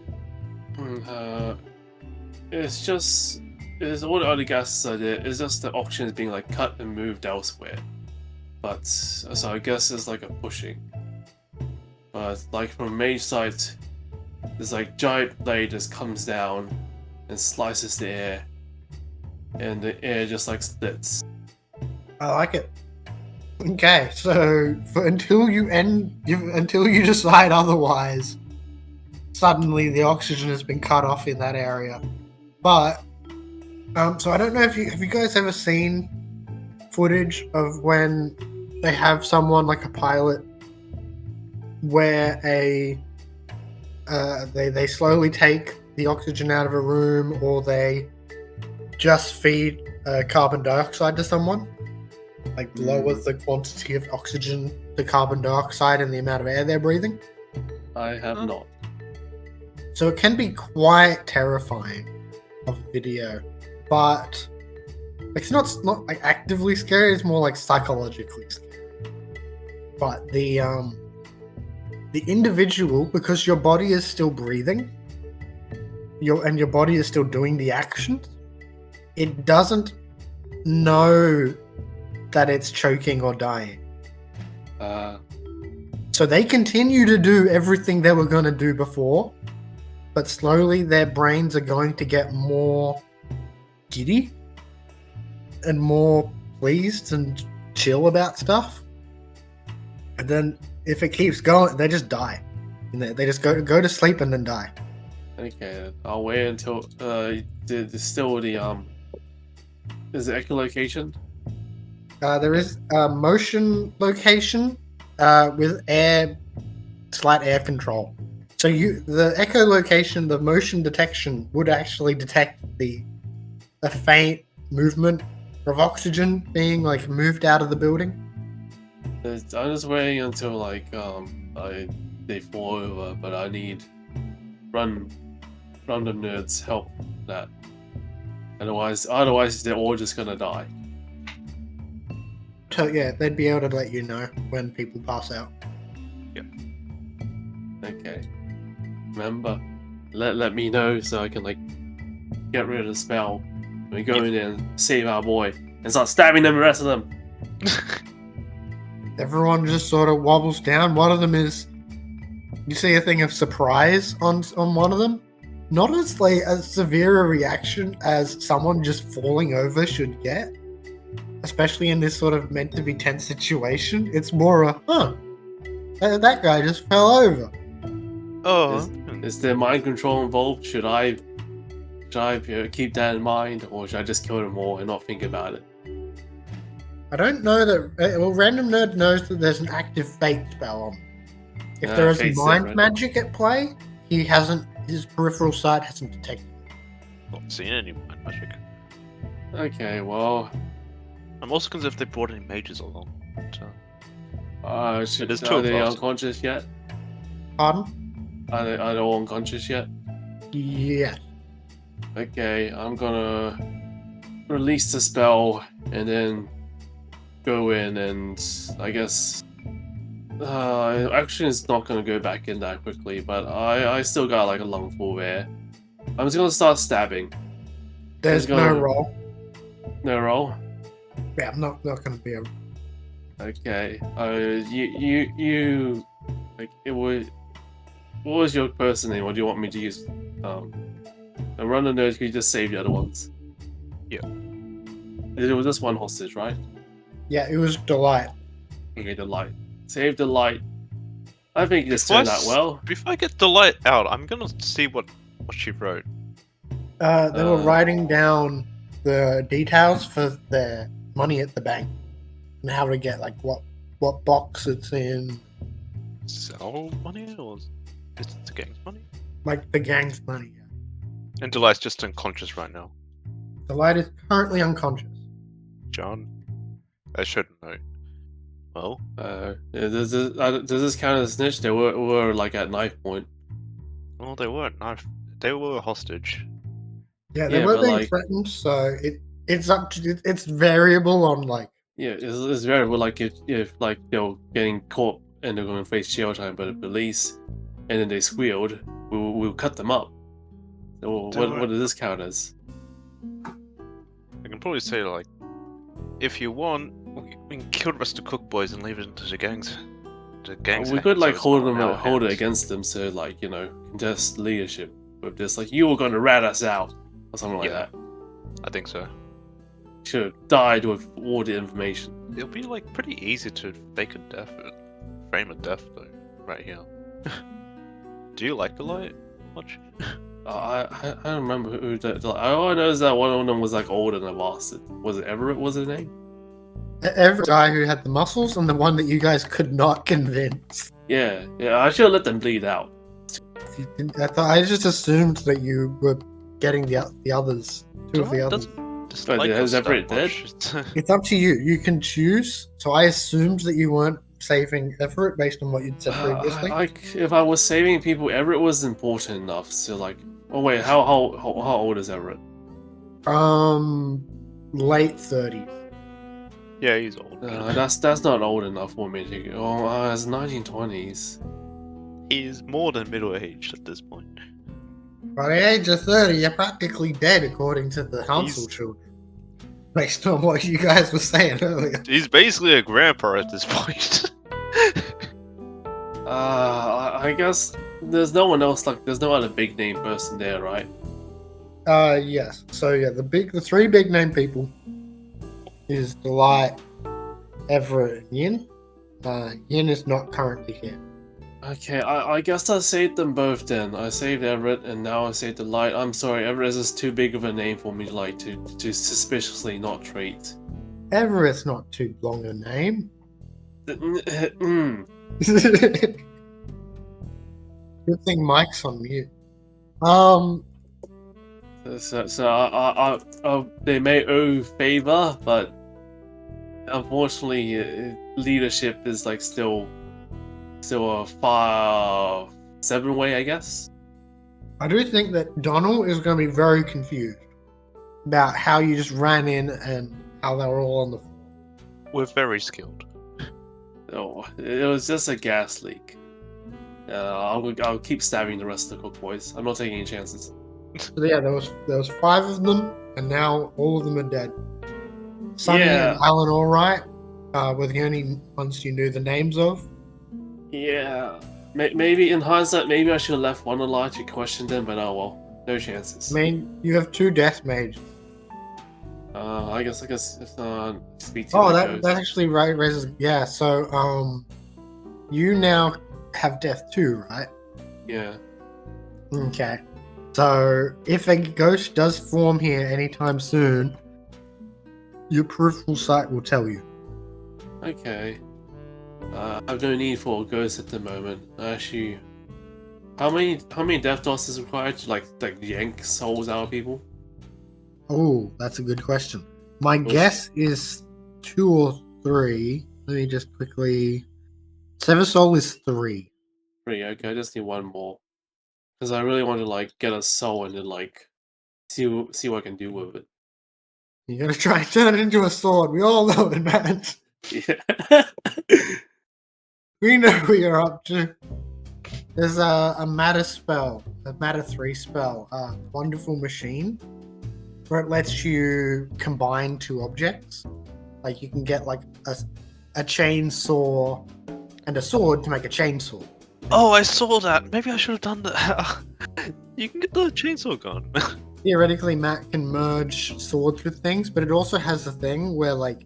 it's all the other gases are there. It's just the oxygen is being like cut and moved elsewhere. But so I guess it's like a pushing. But like from mage side, there's like giant blade just comes down and slices the air, and the air just like splits. I like it. Okay, so until you decide otherwise, suddenly the oxygen has been cut off in that area. But so I don't know if you guys ever seen footage of when they have someone like a pilot where they slowly take the oxygen out of a room, or they just feed carbon dioxide to someone, like lowers the quantity of oxygen to carbon dioxide and the amount of air they're breathing. I have not. So it can be quite terrifying of video, but it's not like actively scary. It's more like psychologically scary. But the individual, because your body is still breathing, your body is still doing the actions, it doesn't know that it's choking or dying. So they continue to do everything they were going to do before, but slowly their brains are going to get more giddy and more pleased and chill about stuff. And then if it keeps going, they just die. And they just go to sleep and then die. Okay, I'll wait until there's still the is it echolocation? There is a motion location with slight air control. So the echolocation, the motion detection would actually detect the faint movement of oxygen being like moved out of the building. I'm just waiting until like they fall over, but I need random nerds help with that. Otherwise they're all just gonna die. So yeah, they'd be able to let you know when people pass out. Okay. Remember, let me know so I can like get rid of the spell. We go in there and save our boy and start stabbing the rest of them. Everyone just sort of wobbles down. One of them is, you see a thing of surprise on one of them. Not as like as severe a reaction as someone just falling over should get, especially in this sort of meant to be tense situation. It's more a that guy just fell over. Oh, Is there mind control involved? Should I keep that in mind, or should I just kill them all and not think about it? I don't know that. Well, Random Nerd knows that there's an active fate spell on. If there is fate's mind different. magic at play, his peripheral sight hasn't detected. not seeing any mind magic. Okay, well, I'm also concerned if they brought any mages along. So, are It is they 12 hours. unconscious yet? Pardon? Are they all unconscious yet? Yeah. Okay, I'm gonna release the spell and then go in and I guess actually it's not gonna go back in that quickly, but I still got like a lungful of air. I'm just gonna start stabbing. There's Let's no go. roll. No roll? Yeah, I'm not going to be able. Okay. You like it would. What was your person name? Or do you want me to use? And run the nerds. Can you just save the other ones? Yeah. It was just one hostage, right? Yeah, it was Delight. Okay, the light. Save the light. I think this Before I turned out s- well. Before I get the light out, I'm gonna see what she wrote. They were writing down the details for their money at the bank and how to get like what box it's in, Sell money or it's the gang's money? like the gang's money. And Delight's just unconscious right now. Delight is currently unconscious. John, I should know. Well, Does this count as a snitch? They were like at knife point. well, they weren't knife. They were a hostage. Yeah, they Yeah, were but, being like- threatened, so it's up to it's variable on like. Yeah, it's variable. Like if like they're getting caught and they're going to face jail time by the police, and then they squealed, we'll cut them up. So what does this count as? I can probably say like, if you want, we can kill the rest of the cook boys and leave it into the gangs. The gangs. We could hands, like so it's hold not them, in our hold it hands. against them, so like contest leadership with this. Like you were going to rat us out or something like Yeah. that. I think so. Should have died with all the information. It'll be like pretty easy to fake a death, frame a death though, right here. Do you like the light much? I don't remember who that. All I know is that one of them was like older than a bastard. Was it Everett? Was his name? Every guy who had the muscles and the one that you guys could not convince. Yeah. I should have let them bleed out. I just assumed that you were getting the others, two of the others. Dislike is us Everett that much. It's up to you. You can choose. So I assumed that you weren't saving Everett based on what you'd said previously. Like if I was saving people, Everett was important enough. So like, oh wait, how old is Everett? Late 30s. Yeah, he's old. That's not old enough for me to. Oh, it's 1920s. He's more than middle aged at this point. By the age of 30, you're practically dead, according to the Hansel He's- children. Based on what you guys were saying earlier. He's basically a grandpa at this point. I guess there's no one else. Like, there's no other big name person there, right? Yes. So yeah, the three big name people is Delight, Everett, Yin. Yin is not currently here. Okay, I guess I saved them both then. I saved Everett and now I saved Delight. I'm sorry, Everett is just too big of a name for me to suspiciously not treat. Everett's not too long a name. Mm. Good thing Mike's on mute. So they may owe favor, but unfortunately, leadership is like still a 5-7 way, I guess. I do think that Donald is going to be very confused about how you just ran in and how they were all on the floor. We're very skilled. Oh, it was just a gas leak. I'll keep stabbing the rest of the cook boys. I'm not taking any chances. So yeah, there was 5 of them, and now all of them are dead. Sonny and Alan, all right, were the only ones you knew the names of. Yeah, maybe in hindsight, maybe I should have left one alive to question them, but oh well, no chances. I mean, you have 2 death mages. I guess speak to that actually raises so you now have death too, right? Yeah. Okay. So if a ghost does form here anytime soon, your peripheral sight will tell you. Okay. I have no need for a ghost at the moment. Actually, how many death dots is required to like yank souls out of people? Oh, that's a good question. My guess is 2 or 3. Let me just quickly. Sever Soul is 3. 3. Okay, I just need one more because I really want to like get a soul and then like see what I can do with it. You're gonna try and turn it into a sword. We all know it, man. Yeah. We know what you're up to. There's a matter spell, a matter 3 spell, Wonderful Machine, where it lets you combine 2 objects. Like you can get like a chainsaw and a sword to make a chainsaw. Oh, I saw that. Maybe I should have done that. You can get the chainsaw gun. Theoretically, Matt can merge swords with things, but it also has a thing where, like,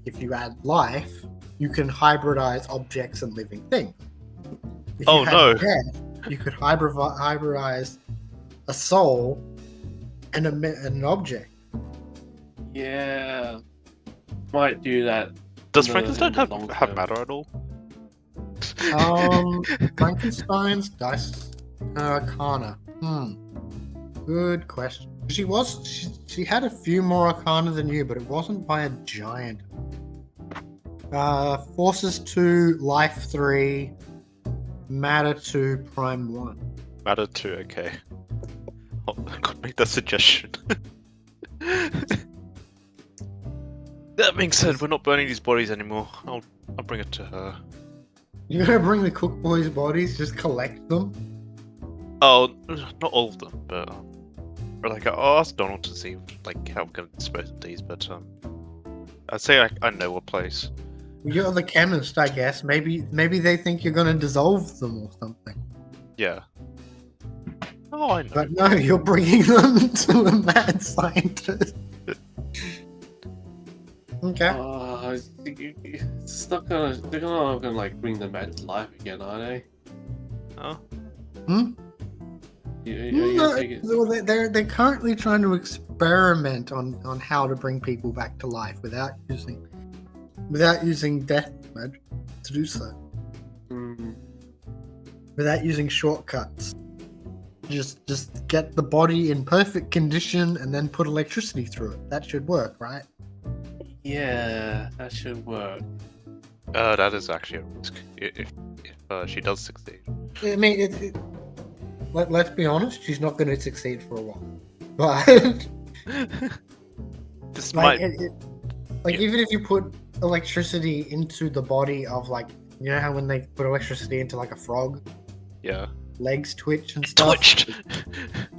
if you add life, you can hybridize objects and living things. If you had death, you could hybridize a soul and an object. Yeah, might do that. Does Frankenstein have matter at all? Frankenstein's dice arcana. Good question. She had a few more arcana than you, but it wasn't by a giant. Forces 2, life 3, matter 2, prime 1. Matter 2, okay. I could make that suggestion. That being said, we're not burning these bodies anymore. I'll bring it to her. You're gonna bring the cook boys' bodies, just collect them? Oh, not all of them, but like I'll ask Donald to see like how we're gonna dispose of these. But I'd say I know a place. You're the chemist, I guess. Maybe they think you're gonna dissolve them or something. Yeah. Oh, I know. But no, you're bringing them to a mad scientist. Okay. It's not gonna. They're not gonna like bring them back to life again, are they? Oh. They're currently trying to experiment on how to bring people back to life without using death magic to do so. Without using shortcuts. Just get the body in perfect condition and then put electricity through it. That should work, right? Yeah, that should work. That is actually a risk if she does succeed. I mean, let's be honest. She's not going to succeed for a while, but this like, might even if you put electricity into the body of, like, you know how when they put electricity into like a frog, legs twitch and stuff. Twitched.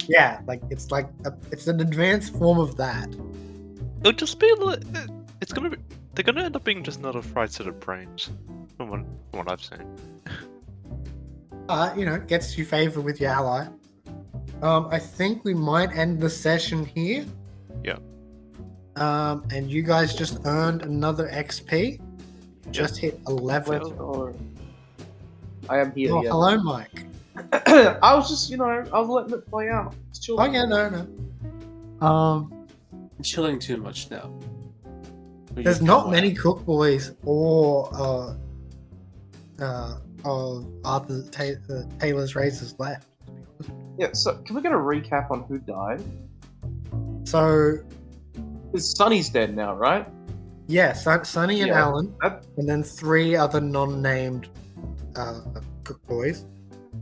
Yeah, like it's an advanced form of that. It'll just be like they're gonna end up being just another fried set of brains, from what I've seen. Gets you favor with your ally. I think we might end the session here. Yeah. And you guys just earned another XP. Just hit 11. Oh, I am here. Oh, Yeah. hello, Mike. I was just, I was letting it play out. It's chill. Oh yeah, no. I'm chilling too much now. There's not many cook boys or of Arthur Taylor's razors left. Yeah. So, can we get a recap on who died? So Because Sonny's dead now, right? yeah, Sonny and Yeah. Alan, and then 3 other non-named cook boys.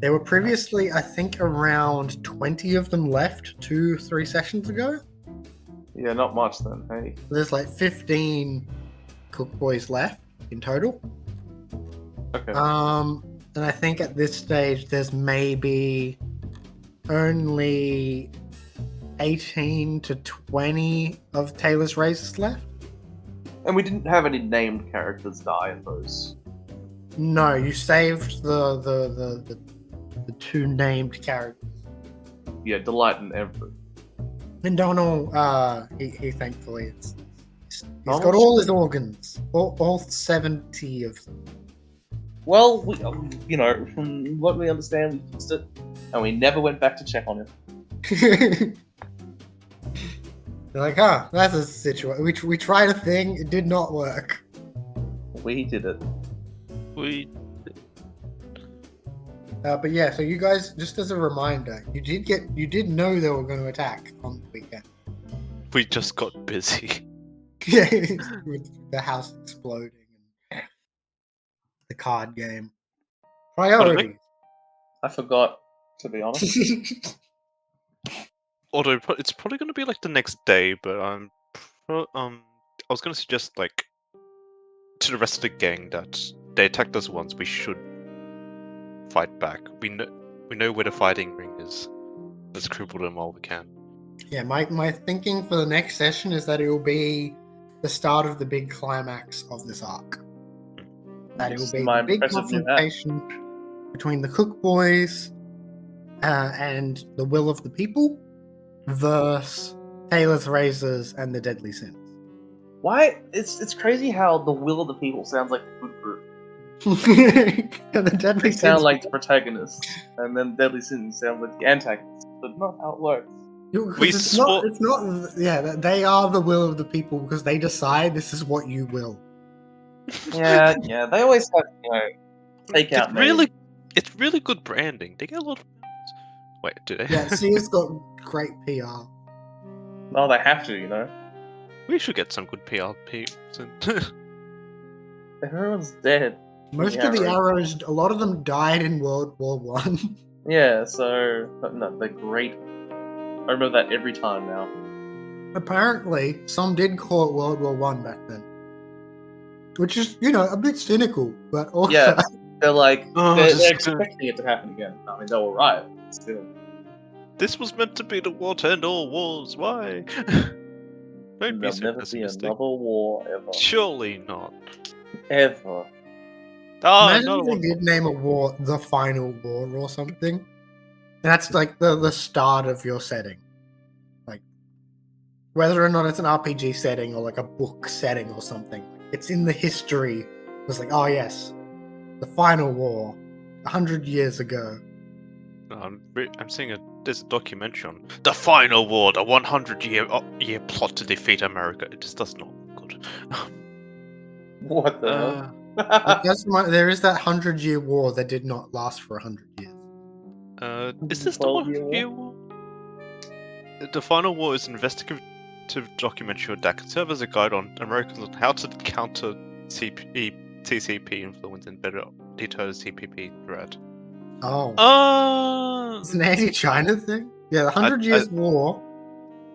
There were previously, I think, around 20 of them left 2-3 sessions ago. Yeah, not much then. Hey. There's like 15 cook boys left in total. Okay. And I think at this stage there's maybe only 18 to 20 of Taylor's razors left. And we didn't have any named characters die in those. No, you saved the 2 named characters. Yeah, Delight and Everett. And Donald, he thankfully he's got Oh, all his organs, all 70 of them. Well, we, from what we understand, we fixed it, and we never went back to check on him. They're like, that's a situation. We tried a thing, it did not work. We did it. But yeah, so you guys, just as a reminder, you did know they were going to attack on the weekend. We just got busy. Yeah, with the house exploding and the card game. Priorities. I forgot, to be honest. Although it's probably going to be like the next day, but I was going to suggest like to the rest of the gang that they attacked us once. We should fight back. We know where the fighting ring is. Let's cripple them while we can. Yeah, my thinking for the next session is that it will be the start of the big climax of this arc. That it will be My the big impressive new hat. confrontation between the Cook Boys and the will of the people versus Taylor's Razors and the Deadly Sins. Why? It's crazy how the will of the people sounds like the good group. And the Deadly They sound Sins, like the protagonist, and then Deadly Sin sounds like the antagonist. But not how it works. We it's swore- not. Yeah, they are the will of the people because they decide this is what you will. Yeah, they always have, take out It's really good branding. They get a lot of members. Wait, do they? Yeah, Sea's got great PR. No, they have to, We should get some good PR person. Everyone's dead. Most of the arrows, a lot of them died in World War One. Yeah, so no, they're great. I remember that every time now. Apparently, some did call it World War One back then, which is, a bit cynical, but also Yeah, they're like they're this- expecting it to happen again. I mean, they were right. Still, This was meant to be the war to end all wars. Why? Don't be there'll so never be pessimistic. another war ever. Surely not. Ever. imagine Another if they one. did name a war the Final War or something. And that's like the start of your setting, like whether or not it's an RPG setting or like a book setting or something. It's in the history. It's like, oh yes, the Final War, 100 years ago. I'm seeing there's a documentary on the final war, the 100-year plot to defeat America. It just does not look good. What the hell? There is that 100-year war that did not last for 100 years. Is this the 12-year 100-year war? The final war is an investigative documentary that can serve as a guide on Americans on how to counter TCP influence and better deter CPP threat. Oh. It's an anti-China thing? Yeah, the 100 Years War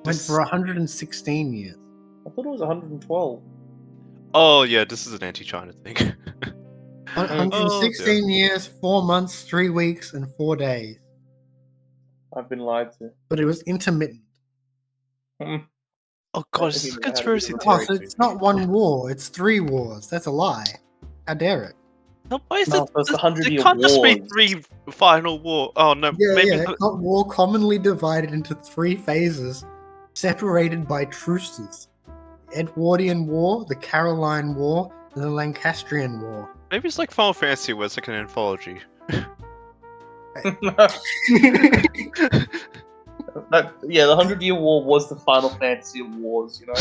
went for 116 years. I thought it was 112. Oh yeah, this is an anti-China thing. 116 years, 4 months, 3 weeks, and 4 days. I've been lied to. But it was intermittent. Oh god, this is a conspiracy Oh, theory. so it's not one war, it's 3 wars. That's a lie. How dare it? No, why is No, it? it's the 100-year It can't just be wars. 3 final war. Oh no, maybe Yeah, it got war commonly divided into 3 phases, separated by truces. Edwardian War, the Caroline War, and the Lancastrian War. Maybe it's like Final Fantasy, where it's like an anthology. Yeah, the 100-Year War was the Final Fantasy of wars, you know?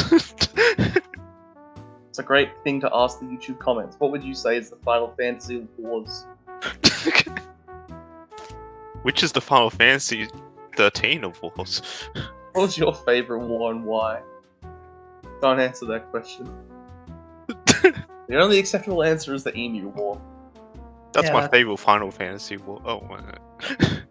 It's a great thing to ask the YouTube comments. What would you say is the Final Fantasy of wars? Which is the Final Fantasy 13 of Wars? What was your favourite war and why? Can't answer that question. The only acceptable answer is the Emu War. That's Yeah, my that's- favorite Final Fantasy War. Oh my god.